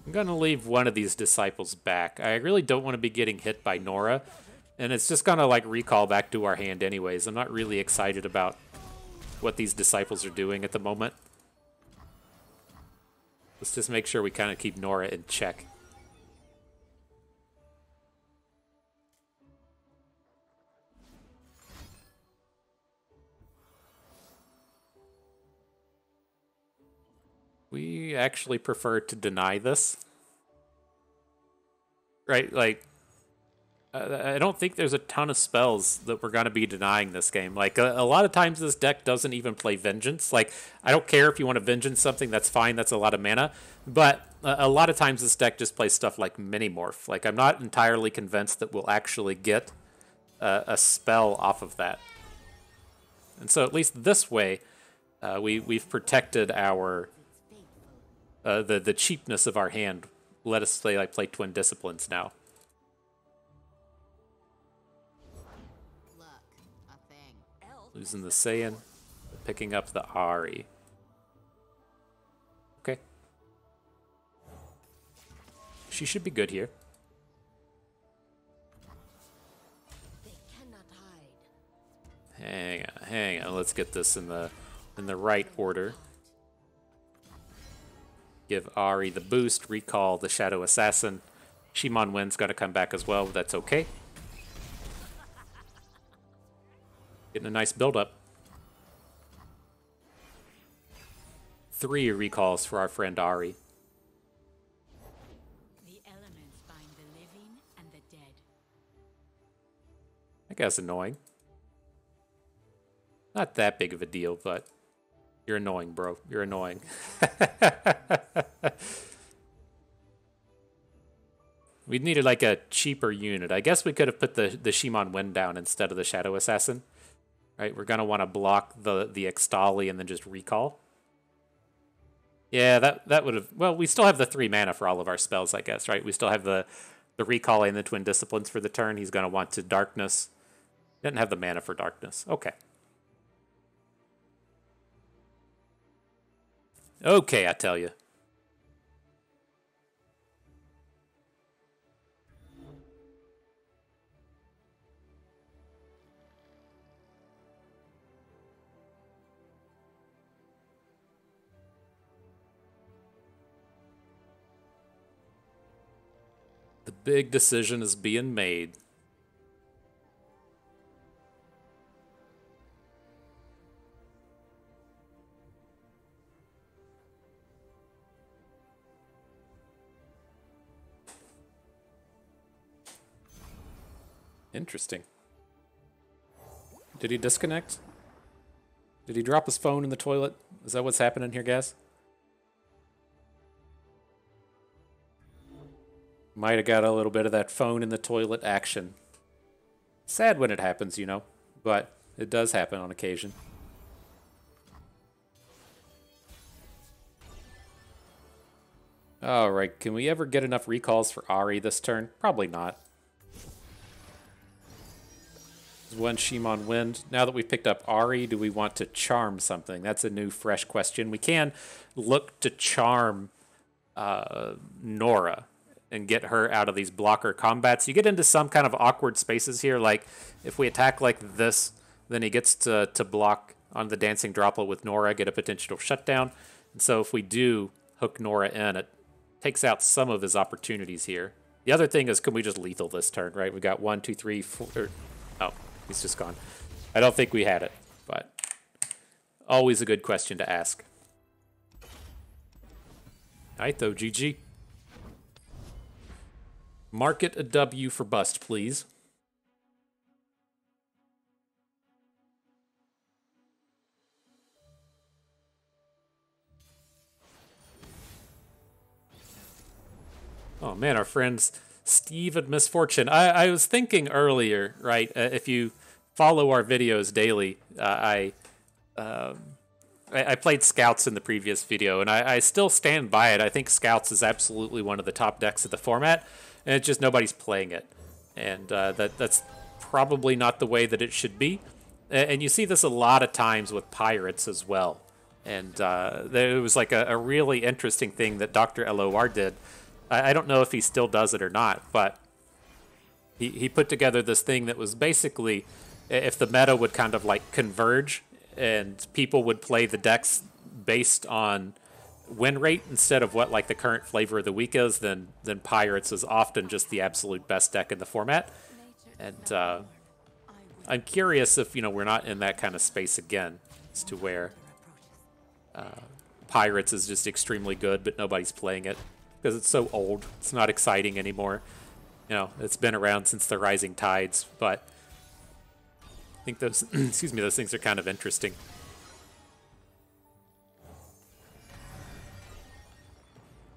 I'm gonna leave one of these disciples back. I really don't want to be getting hit by Nora, and it's just gonna like recall back to our hand anyways. I'm not really excited about what these disciples are doing at the moment. Let's just make sure we kind of keep Nora in check. We actually prefer to deny this. Right, like, I don't think there's a ton of spells that we're going to be denying this game. Like, a lot of times this deck doesn't even play Vengeance. Like, I don't care if you want to Vengeance something, that's fine, that's a lot of mana. But a lot of times this deck just plays stuff like Minimorph. Like, I'm not entirely convinced that we'll actually get a spell off of that. And so at least this way, we've protected our the cheapness of our hand. Let us play Twin Disciplines now. Losing the Saiyan, picking up the Ahri. she should be good here. They cannot hide. Hang on. Let's get this in the right order. Give Ahri the boost, recall the Shadow Assassin. Shimon Wen's gonna come back as well, but that's okay. Getting a nice build-up. 3 recalls for our friend Ahri. The elements bind the living and the dead. That guy's annoying. Not that big of a deal, but you're annoying, bro. You're annoying. We needed like a cheaper unit. I guess we could have put the Shimon Wen down instead of the Shadow Assassin. Right, we're gonna want to block the Extali and then just recall. Yeah, that would have. Well, we still have the 3 mana for all of our spells, I guess. Right, we still have the recall and the Twin Disciplines for the turn. He's gonna want to Darkness. Doesn't have the mana for Darkness. Okay. Okay, I tell you. The big decision is being made. Interesting. Did he disconnect? Did he drop his phone in the toilet? Is that what's happening here, guys? Might have got a little bit of that phone in the toilet action. Sad when it happens, you know, but it does happen on occasion. Alright, can we ever get enough recalls for Ahri this turn? Probably not. One Shimon Wind. Now that we've picked up Ahri, do we want to charm something? That's a new, fresh question. We can look to charm Nora and get her out of these blocker combats. You get into some kind of awkward spaces here, like if we attack like this, then he gets to block on the Dancing Droplet with Nora, get a potential shutdown. And so if we do hook Nora in, it takes out some of his opportunities here. The other thing is, can we just lethal this turn, right? We got 1, 2, 3, 4... Oh, he's just gone. I don't think we had it, but always a good question to ask. Alright though, GG. Market a W for bust, please. Oh man, our friends Steve and Misfortune. I was thinking earlier, right? If you follow our videos daily, I played Scouts in the previous video, and I still stand by it. I think Scouts is absolutely one of the top decks of the format, and it's just nobody's playing it. And that's probably not the way that it should be. And you see this a lot of times with Pirates as well. And there was like a really interesting thing that Dr. LOR did. I don't know if he still does it or not, but he put together this thing that was basically, if the meta would kind of like converge and people would play the decks based on win rate instead of what like the current flavor of the week is, then Pirates is often just the absolute best deck in the format. And I'm curious if, you know, we're not in that kind of space again, as to where Pirates is just extremely good, but nobody's playing it because it's so old. It's not exciting anymore. You know, it's been around since the Rising Tides, but I think those, excuse me, those things are kind of interesting.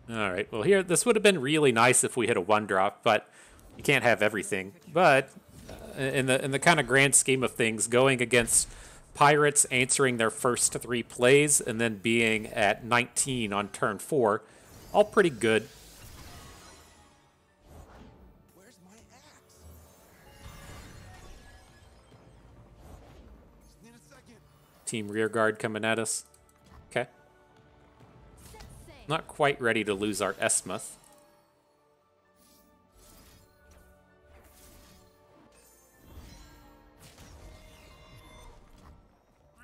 All right, well here, this would have been really nice if we hit a 1-drop, but you can't have everything. But in the kind of grand scheme of things, going against Pirates, answering their first 3 plays, and then being at 19 on turn 4, all pretty good. Where's my axe? Just need a second. Team Rearguard coming at us. Okay. Not quite ready to lose our Esmuth.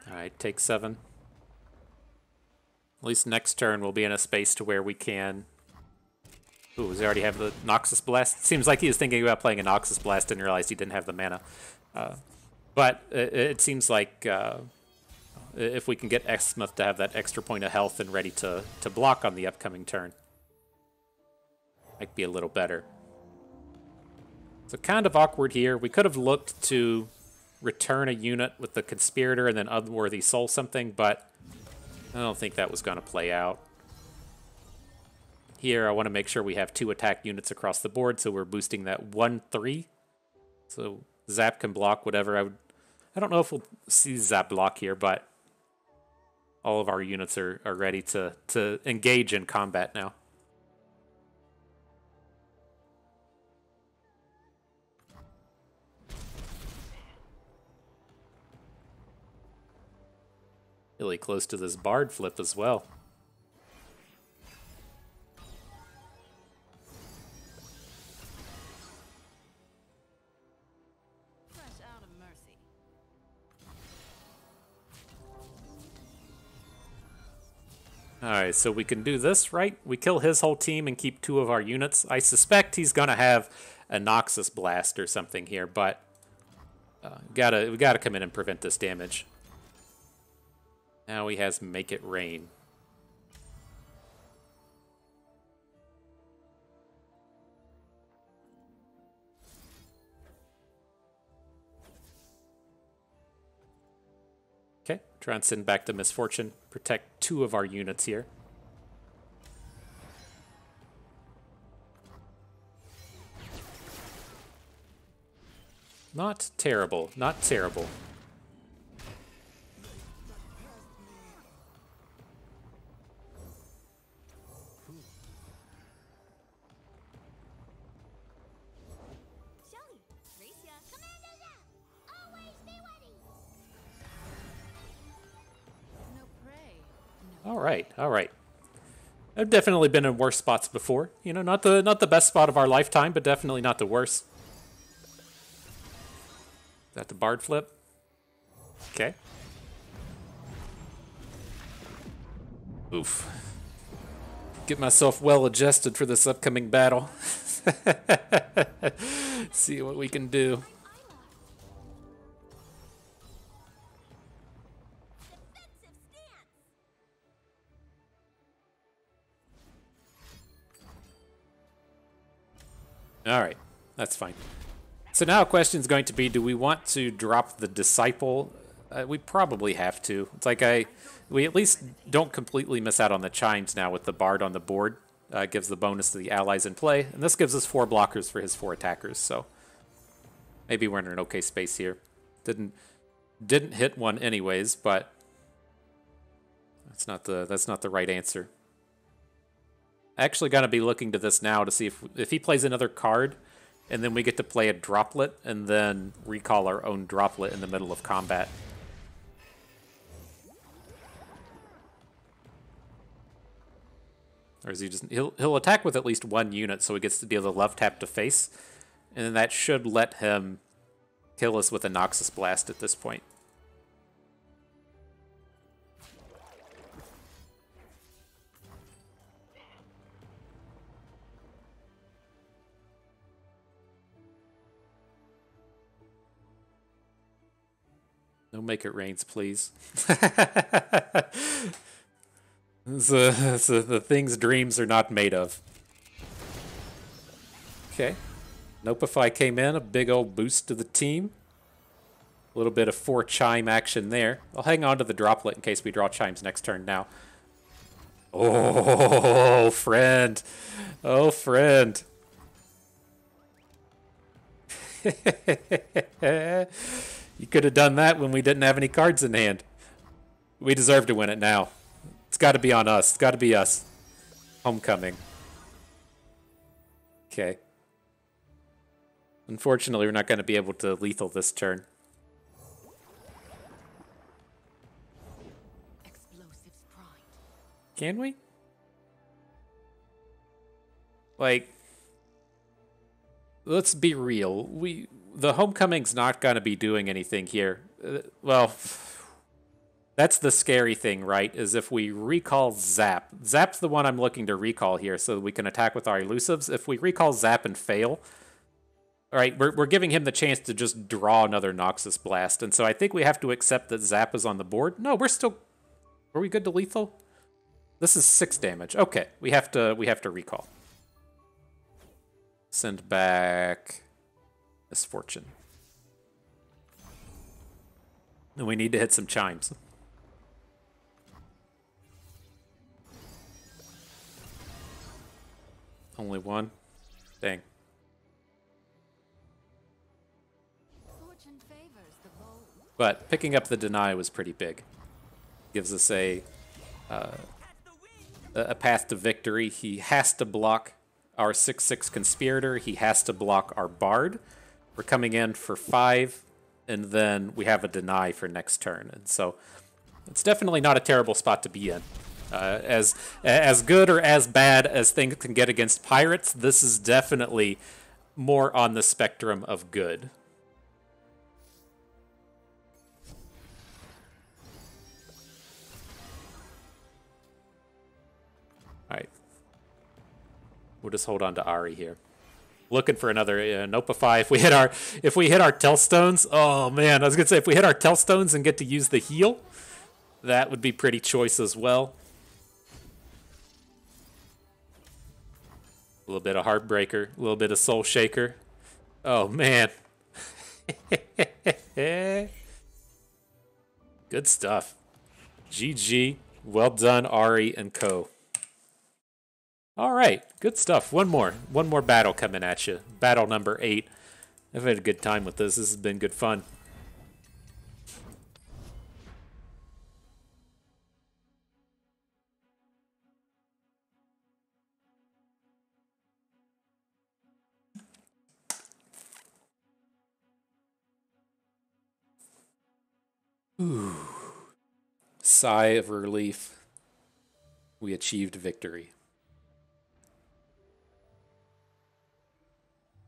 Alright, take 7. At least next turn we'll be in a space to where we can... Ooh, does he already have the Noxus Blast? Seems like he was thinking about playing a Noxus Blast and realized he didn't have the mana. But it seems like if we can get Exmouth to have that extra point of health and ready to block on the upcoming turn, might be a little better. So kind of awkward here. We could have looked to return a unit with the Conspirator and then Unworthy Soul something, but I don't think that was going to play out. Here, I want to make sure we have 2 attack units across the board, so we're boosting that 1/3. So Zap can block whatever. I don't know if we'll see Zap block here, but all of our units are ready to engage in combat now. Really close to this Bard flip as well. Alright, so we can do this, right? We kill his whole team and keep 2 of our units. I suspect he's going to have a Noxus Blast or something here, but we gotta come in and prevent this damage. Now he has Make It Rain. Okay, try and send back to Misfortune. Protect 2 of our units here. Not terrible, not terrible. All right. I've definitely been in worse spots before. You know, not the best spot of our lifetime, but definitely not the worst. Is that the Bard flip? Okay. Oof. Get myself well adjusted for this upcoming battle. See what we can do. All right, that's fine. So now a question is going to be, do we want to drop the Disciple? We probably have to. It's like we at least don't completely miss out on the Chimes now with the Bard on the board. Gives the bonus to the allies in play, and this gives us 4 blockers for his 4 attackers, so maybe we're in an okay space here. Didn't hit one anyways, but that's not the right answer. Actually gonna be looking to this now to see if he plays another card, and then we get to play a droplet and then recall our own droplet in the middle of combat. Or is he just he'll attack with at least 1 unit, so he gets to deal the love tap to face, and then that should let him kill us with a Noxus Blast at this point. No Make It Rains, please. It's the things dreams are not made of. Okay. Nopify came in, a big old boost to the team. A little bit of 4 Chime action there. I'll hang on to the droplet in case we draw Chimes next turn now. Oh, friend. Oh, friend. You could have done that when we didn't have any cards in hand. We deserve to win it now. It's got to be on us. It's got to be us. Homecoming. Okay. Unfortunately, we're not going to be able to lethal this turn. Explosives pride. Can we? Like, let's be real. The Homecoming's not going to be doing anything here. Well, That's the scary thing, right? Is if we recall Zap. Zap's the one I'm looking to recall here so that we can attack with our Elusives. If we recall Zap and fail, all right, we're giving him the chance to just draw another Noxus Blast. And so I think we have to accept that Zap is on the board. No, we're still... Are we good to lethal? This is 6 damage. Okay, we have to recall. Send back Misfortune. And we need to hit some chimes. Only one? Dang. Fortune favors the bold. But picking up the deny was pretty big. Gives us a path to victory. He has to block our 6/6 Conspirator. He has to block our Bard. We're coming in for 5, and then we have a deny for next turn. And so it's definitely not a terrible spot to be in. As good or as bad as things can get against pirates, this is definitely more on the spectrum of good. All right, we'll just hold on to Ahri here. Looking for another Nopify. If we hit our Tellstones, oh man, I was gonna say if we hit our Tellstones and get to use the heal, that would be pretty choice as well. A little bit of Heartbreaker, a little bit of Soul Shaker. Oh, man. Good stuff. GG. Well done, Ahri and co. All right. Good stuff. One more battle coming at you. Battle number 8. I've had a good time with this. This has been good fun. Ooh. Sigh of relief. We achieved victory.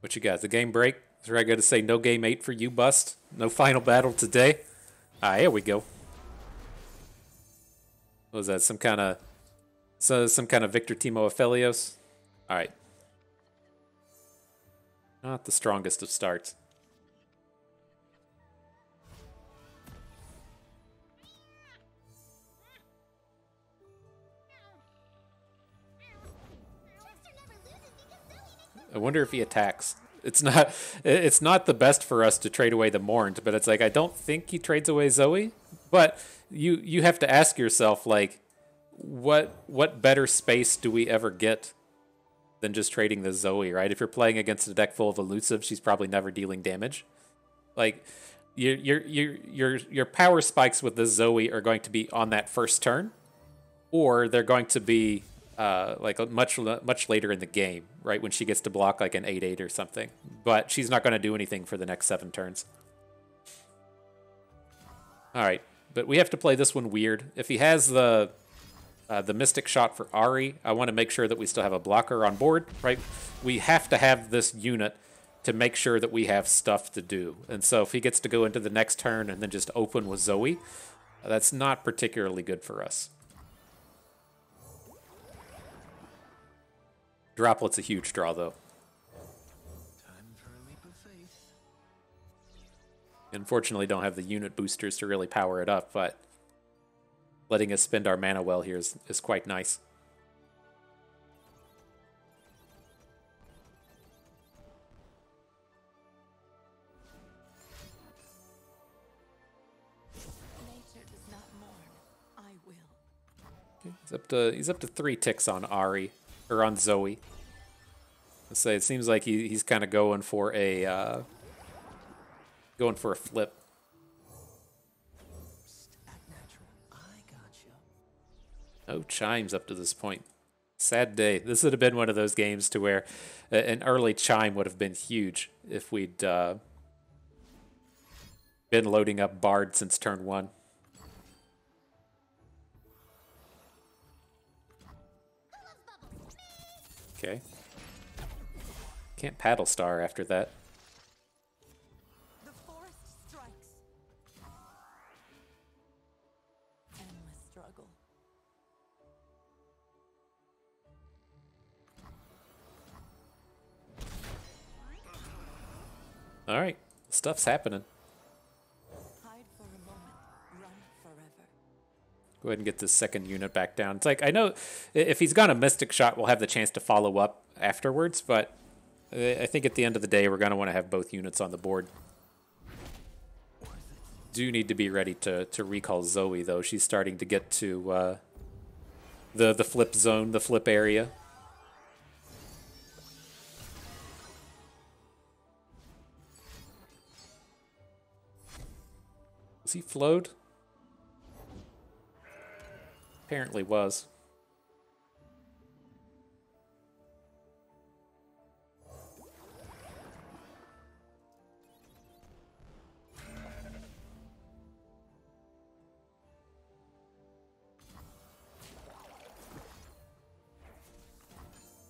What you got? The game break? Is I got to say no game 8 for you, Bust? No final battle today? Ah, here we go. What was that? Some kind of Victor Timo Aphelios? All right. Not the strongest of starts. I wonder if he attacks. It's not the best for us to trade away the Mourned, but it's like I don't think he trades away Zoe. But you have to ask yourself, like, what better space do we ever get than just trading the Zoe, right? If you're playing against a deck full of Elusives, she's probably never dealing damage. Like your power spikes with the Zoe are going to be on that first turn, or they're going to be like much later in the game, right, when she gets to block like an 8/8 or something. But she's not going to do anything for the next 7 turns. All right, but we have to play this one weird. If he has the Mystic Shot for Ahri, I want to make sure that we still have a blocker on board, right? We have to have this unit to make sure that we have stuff to do. And so if he gets to go into the next turn and then just open with Zoe, that's not particularly good for us. Droplet's a huge draw, though. Time for a leap of faith. Unfortunately, don't have the unit boosters to really power it up, but letting us spend our mana well here is quite nice. Nature does not mourn. I will. Okay, he's up to 3 ticks on Ahri, or on Zoe. Let's say it seems like he's kind of going for a flip. Act natural. I gotcha. No chimes up to this point. Sad day. This would have been one of those games to where an early chime would have been huge if we'd been loading up Bard since turn 1. Okay. Can't paddle star after that. The forest strikes. struggle. All right, stuff's happening. Hide for a moment, run forever. Go ahead and get this second unit back down. It's like, I know if he's gone a Mystic Shot, we'll have the chance to follow up afterwards, but I think at the end of the day, we're going to want to have both units on the board. Do need to be ready to recall Zoe, though. She's starting to get to the flip zone, the flip area. Was he flowed? Apparently was.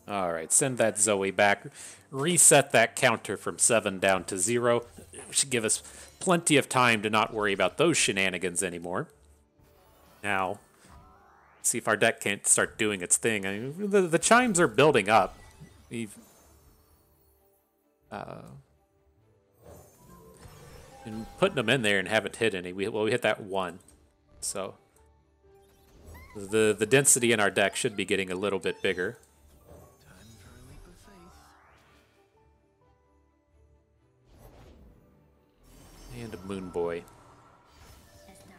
All right, send that Zoe back. Reset that counter from 7 down to 0. Should give us plenty of time to not worry about those shenanigans anymore. Now, see if our deck can't start doing its thing. I mean, the chimes are building up. We've been putting them in there and haven't hit any. We hit that 1. So the density in our deck should be getting a little bit bigger. Time for a leap of faith. And a Moon Boy.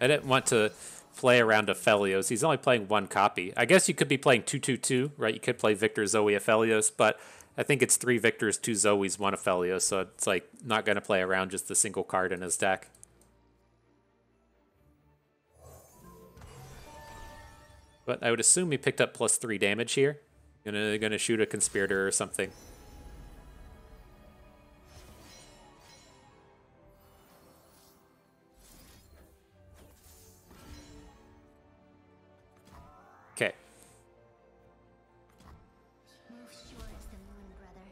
I didn't want to play around Aphelios. He's only playing 1 copy. I guess you could be playing 2-2-2, right? You could play Victor, Zoe, Aphelios, but I think it's 3 Victors, 2 Zoes, 1 Aphelios, so it's like not going to play around just the single card in his deck. But I would assume he picked up +3 damage here. Gonna shoot a Conspirator or something. Okay. Move towards the moon, brother.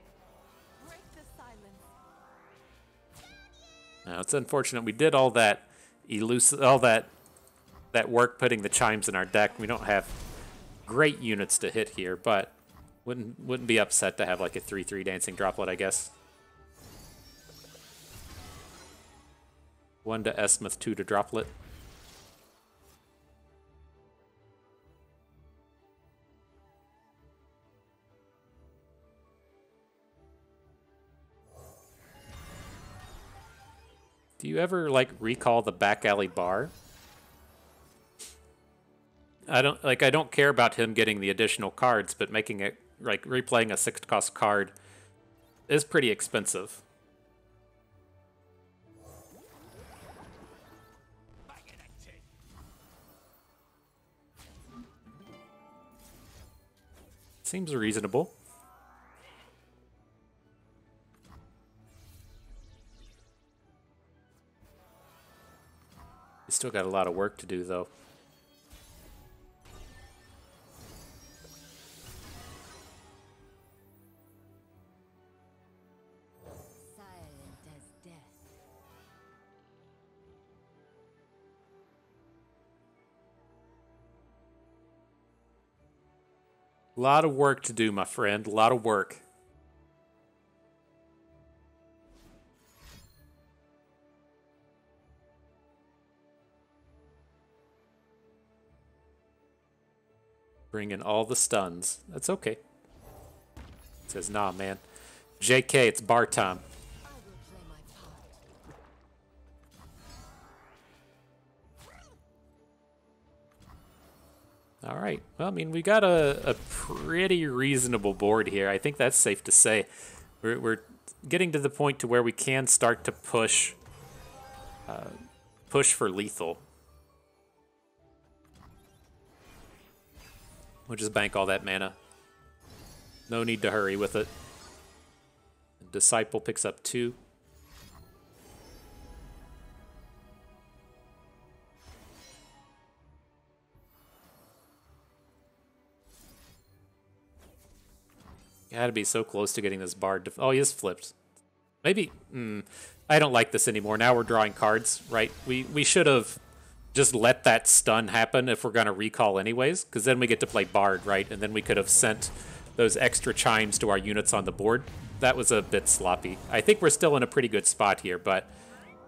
Break the silence. Now it's unfortunate we did all that all that work putting the chimes in our deck. We don't have great units to hit here, but wouldn't be upset to have like a 3/3 dancing droplet, I guess. 1 to Esmuth, 2 to droplet. Do you ever like recall the back alley bar? I don't care about him getting the additional cards, but making it like replaying a 6-cost card is pretty expensive. Seems reasonable. We still got a lot of work to do, though. Silent as death. A lot of work to do, my friend. A lot of work. Bring in all the stuns. That's okay. Says, nah, man. JK, it's bar time. I will play my part. All right. Well, I mean, we got a pretty reasonable board here. I think that's safe to say. We're getting to the point to where we can start to push for lethal. We'll just bank all that mana. No need to hurry with it. Disciple picks up 2. Gotta be so close to getting this bard. Oh, he is flipped. Maybe. I don't like this anymore. Now we're drawing cards, right? We should have just let that stun happen if we're going to recall anyways, because then we get to play Bard, right? And then we could have sent those extra chimes to our units on the board. That was a bit sloppy. I think we're still in a pretty good spot here, but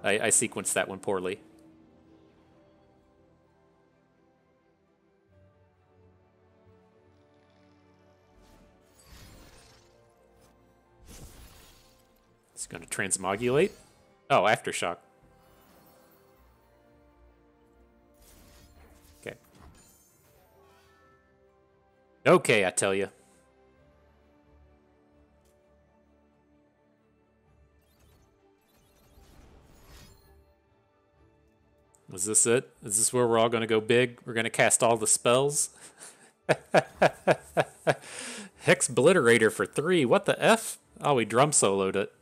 I sequenced that one poorly. It's going to transmogulate. Oh, Aftershock. Okay. Okay, I tell you. Was this it? Is this where we're all going to go big? We're going to cast all the spells? Hex Obliterator for 3. What the F? Oh, we drum soloed it.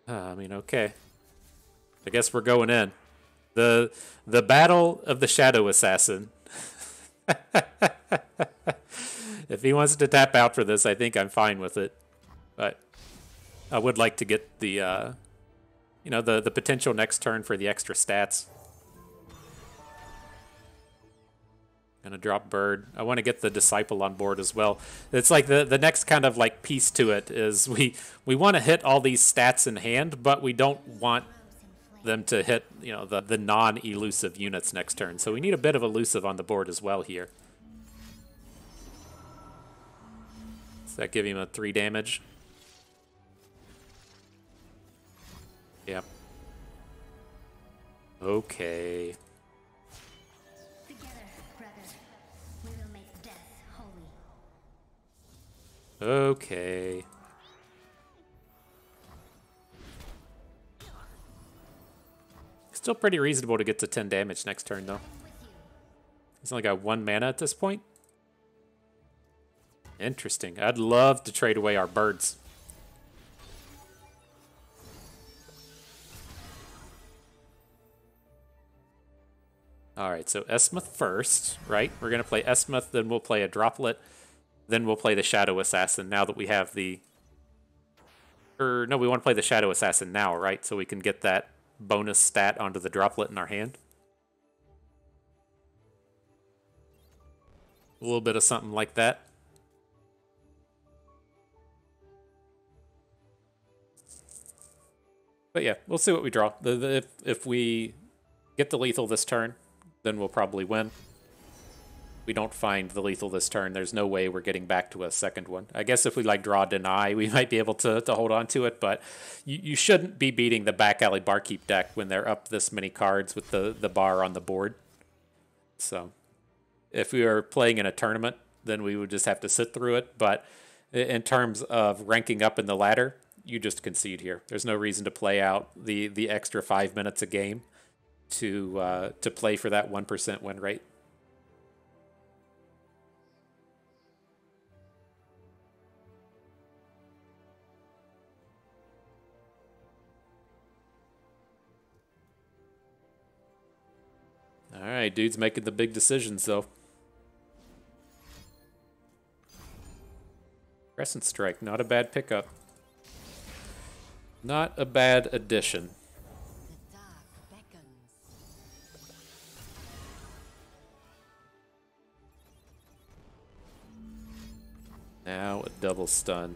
I mean, okay. I guess we're going in. The Battle of the Shadow Assassin. If he wants to tap out for this, I think I'm fine with it. But I would like to get the, you know, the potential next turn for the extra stats. Gonna drop Bird. I want to get the Disciple on board as well. It's like the next kind of like piece to it is we want to hit all these stats in hand, but we don't want them to hit, you know, the non-elusive units next turn. So we need a bit of elusive on the board as well here. Does that give him a 3 damage? Yep. Okay. Together, brother, we will make death holy. Okay. Still pretty reasonable to get to 10 damage next turn, though. He's only got 1 mana at this point. Interesting. I'd love to trade away our birds. Alright, so Esmuth first, right? We're going to play Esmuth, then we'll play a Droplet, then we'll play the Shadow Assassin now that we have the... Or, no, we want to play the Shadow Assassin now, right? So we can get that bonus stat onto the Droplet in our hand. A little bit of something like that. But yeah, we'll see what we draw. If we get the lethal this turn, then we'll probably win. We don't find the lethal this turn, there's no way we're getting back to a second one. I guess if we like draw deny, we might be able to hold on to it, but you shouldn't be beating the back alley barkeep deck when they're up this many cards with the bar on the board. So if we were playing in a tournament, then we would just have to sit through it. But in terms of ranking up in the ladder, you just concede here. There's no reason to play out the extra 5 minutes a game to play for that 1% win rate. All right, dude's making the big decisions, though. Crescent Strike, not a bad pickup. Not a bad addition. The dark beckons. Now a double stun.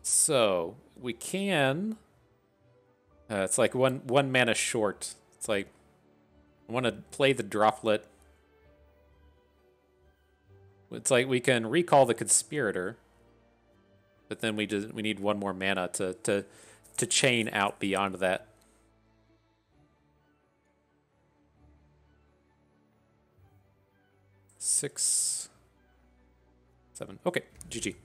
So we can. It's like one mana short. It's like I want to play the Droplet. It's like we can recall the Conspirator, but then we need 1 more mana to chain out beyond that. Six, 7. Okay, GG.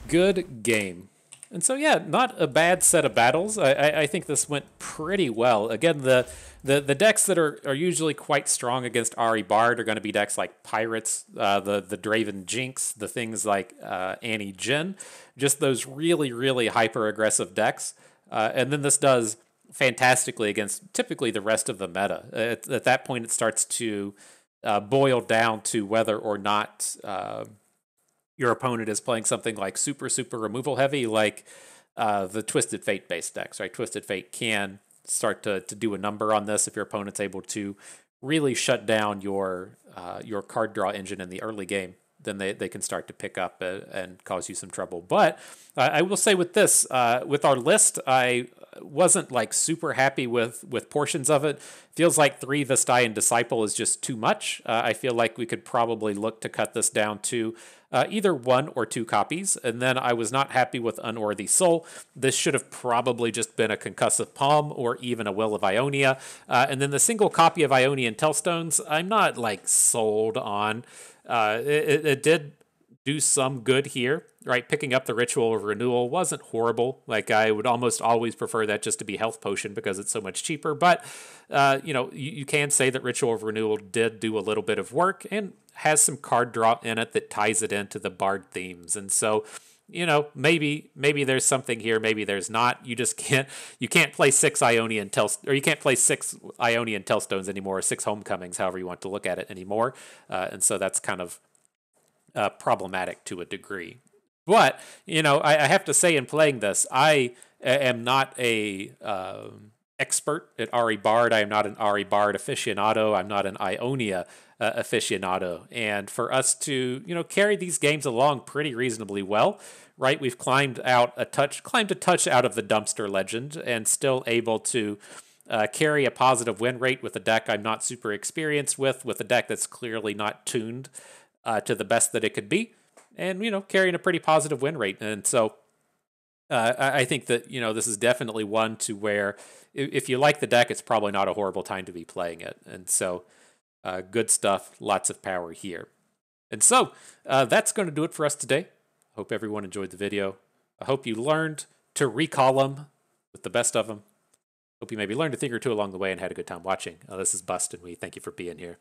Good game. And so, yeah, not a bad set of battles. I think this went pretty well. Again, the decks that are usually quite strong against Ahri Bard are going to be decks like Pirates, the Draven Jinx, the things like Annie Jin, just those really, really hyper-aggressive decks. And then this does fantastically against typically the rest of the meta. At that point, it starts to boil down to whether or not your opponent is playing something like super, super removal heavy, like the Twisted Fate based decks, right? Twisted Fate can start to do a number on this if your opponent's able to really shut down your card draw engine in the early game. Then they can start to pick up and cause you some trouble. But I will say with this, with our list, I wasn't like super happy with portions of it. Feels like 3 Vestayan Disciple is just too much. I feel like we could probably look to cut this down to either 1 or 2 copies. And then I was not happy with Unworthy Soul. This should have probably just been a Concussive Palm or even a Will of Ionia. And then the single copy of Ionian Tellstones, I'm not like sold on. It did do some good here, right? Picking up the Ritual of Renewal wasn't horrible. Like, I would almost always prefer that just to be Health Potion because it's so much cheaper. But, you can say that Ritual of Renewal did do a little bit of work and has some card draw in it that ties it into the Bard themes. And so, maybe there's something here, maybe there's not. You just can't play 6 Ionian Tellstones anymore, or 6 Homecomings, however you want to look at it anymore. And so that's kind of problematic to a degree. But, I have to say in playing this, I am not a expert at Ahri Bard. I am not an Ahri Bard aficionado. I'm not an Ionia aficionado. And for us to, carry these games along pretty reasonably well, right? We've climbed a touch out of the dumpster legend and still able to carry a positive win rate with a deck I'm not super experienced with a deck that's clearly not tuned to the best that it could be, and carrying a pretty positive win rate. And so I think that this is definitely one to where if you like the deck, it's probably not a horrible time to be playing it. And so good stuff, lots of power here. And so that's going to do it for us today. Hope everyone enjoyed the video. I hope you learned to recall them with the best of them. Hope you maybe learned a thing or two along the way and had a good time watching. This is Bust, and we thank you for being here.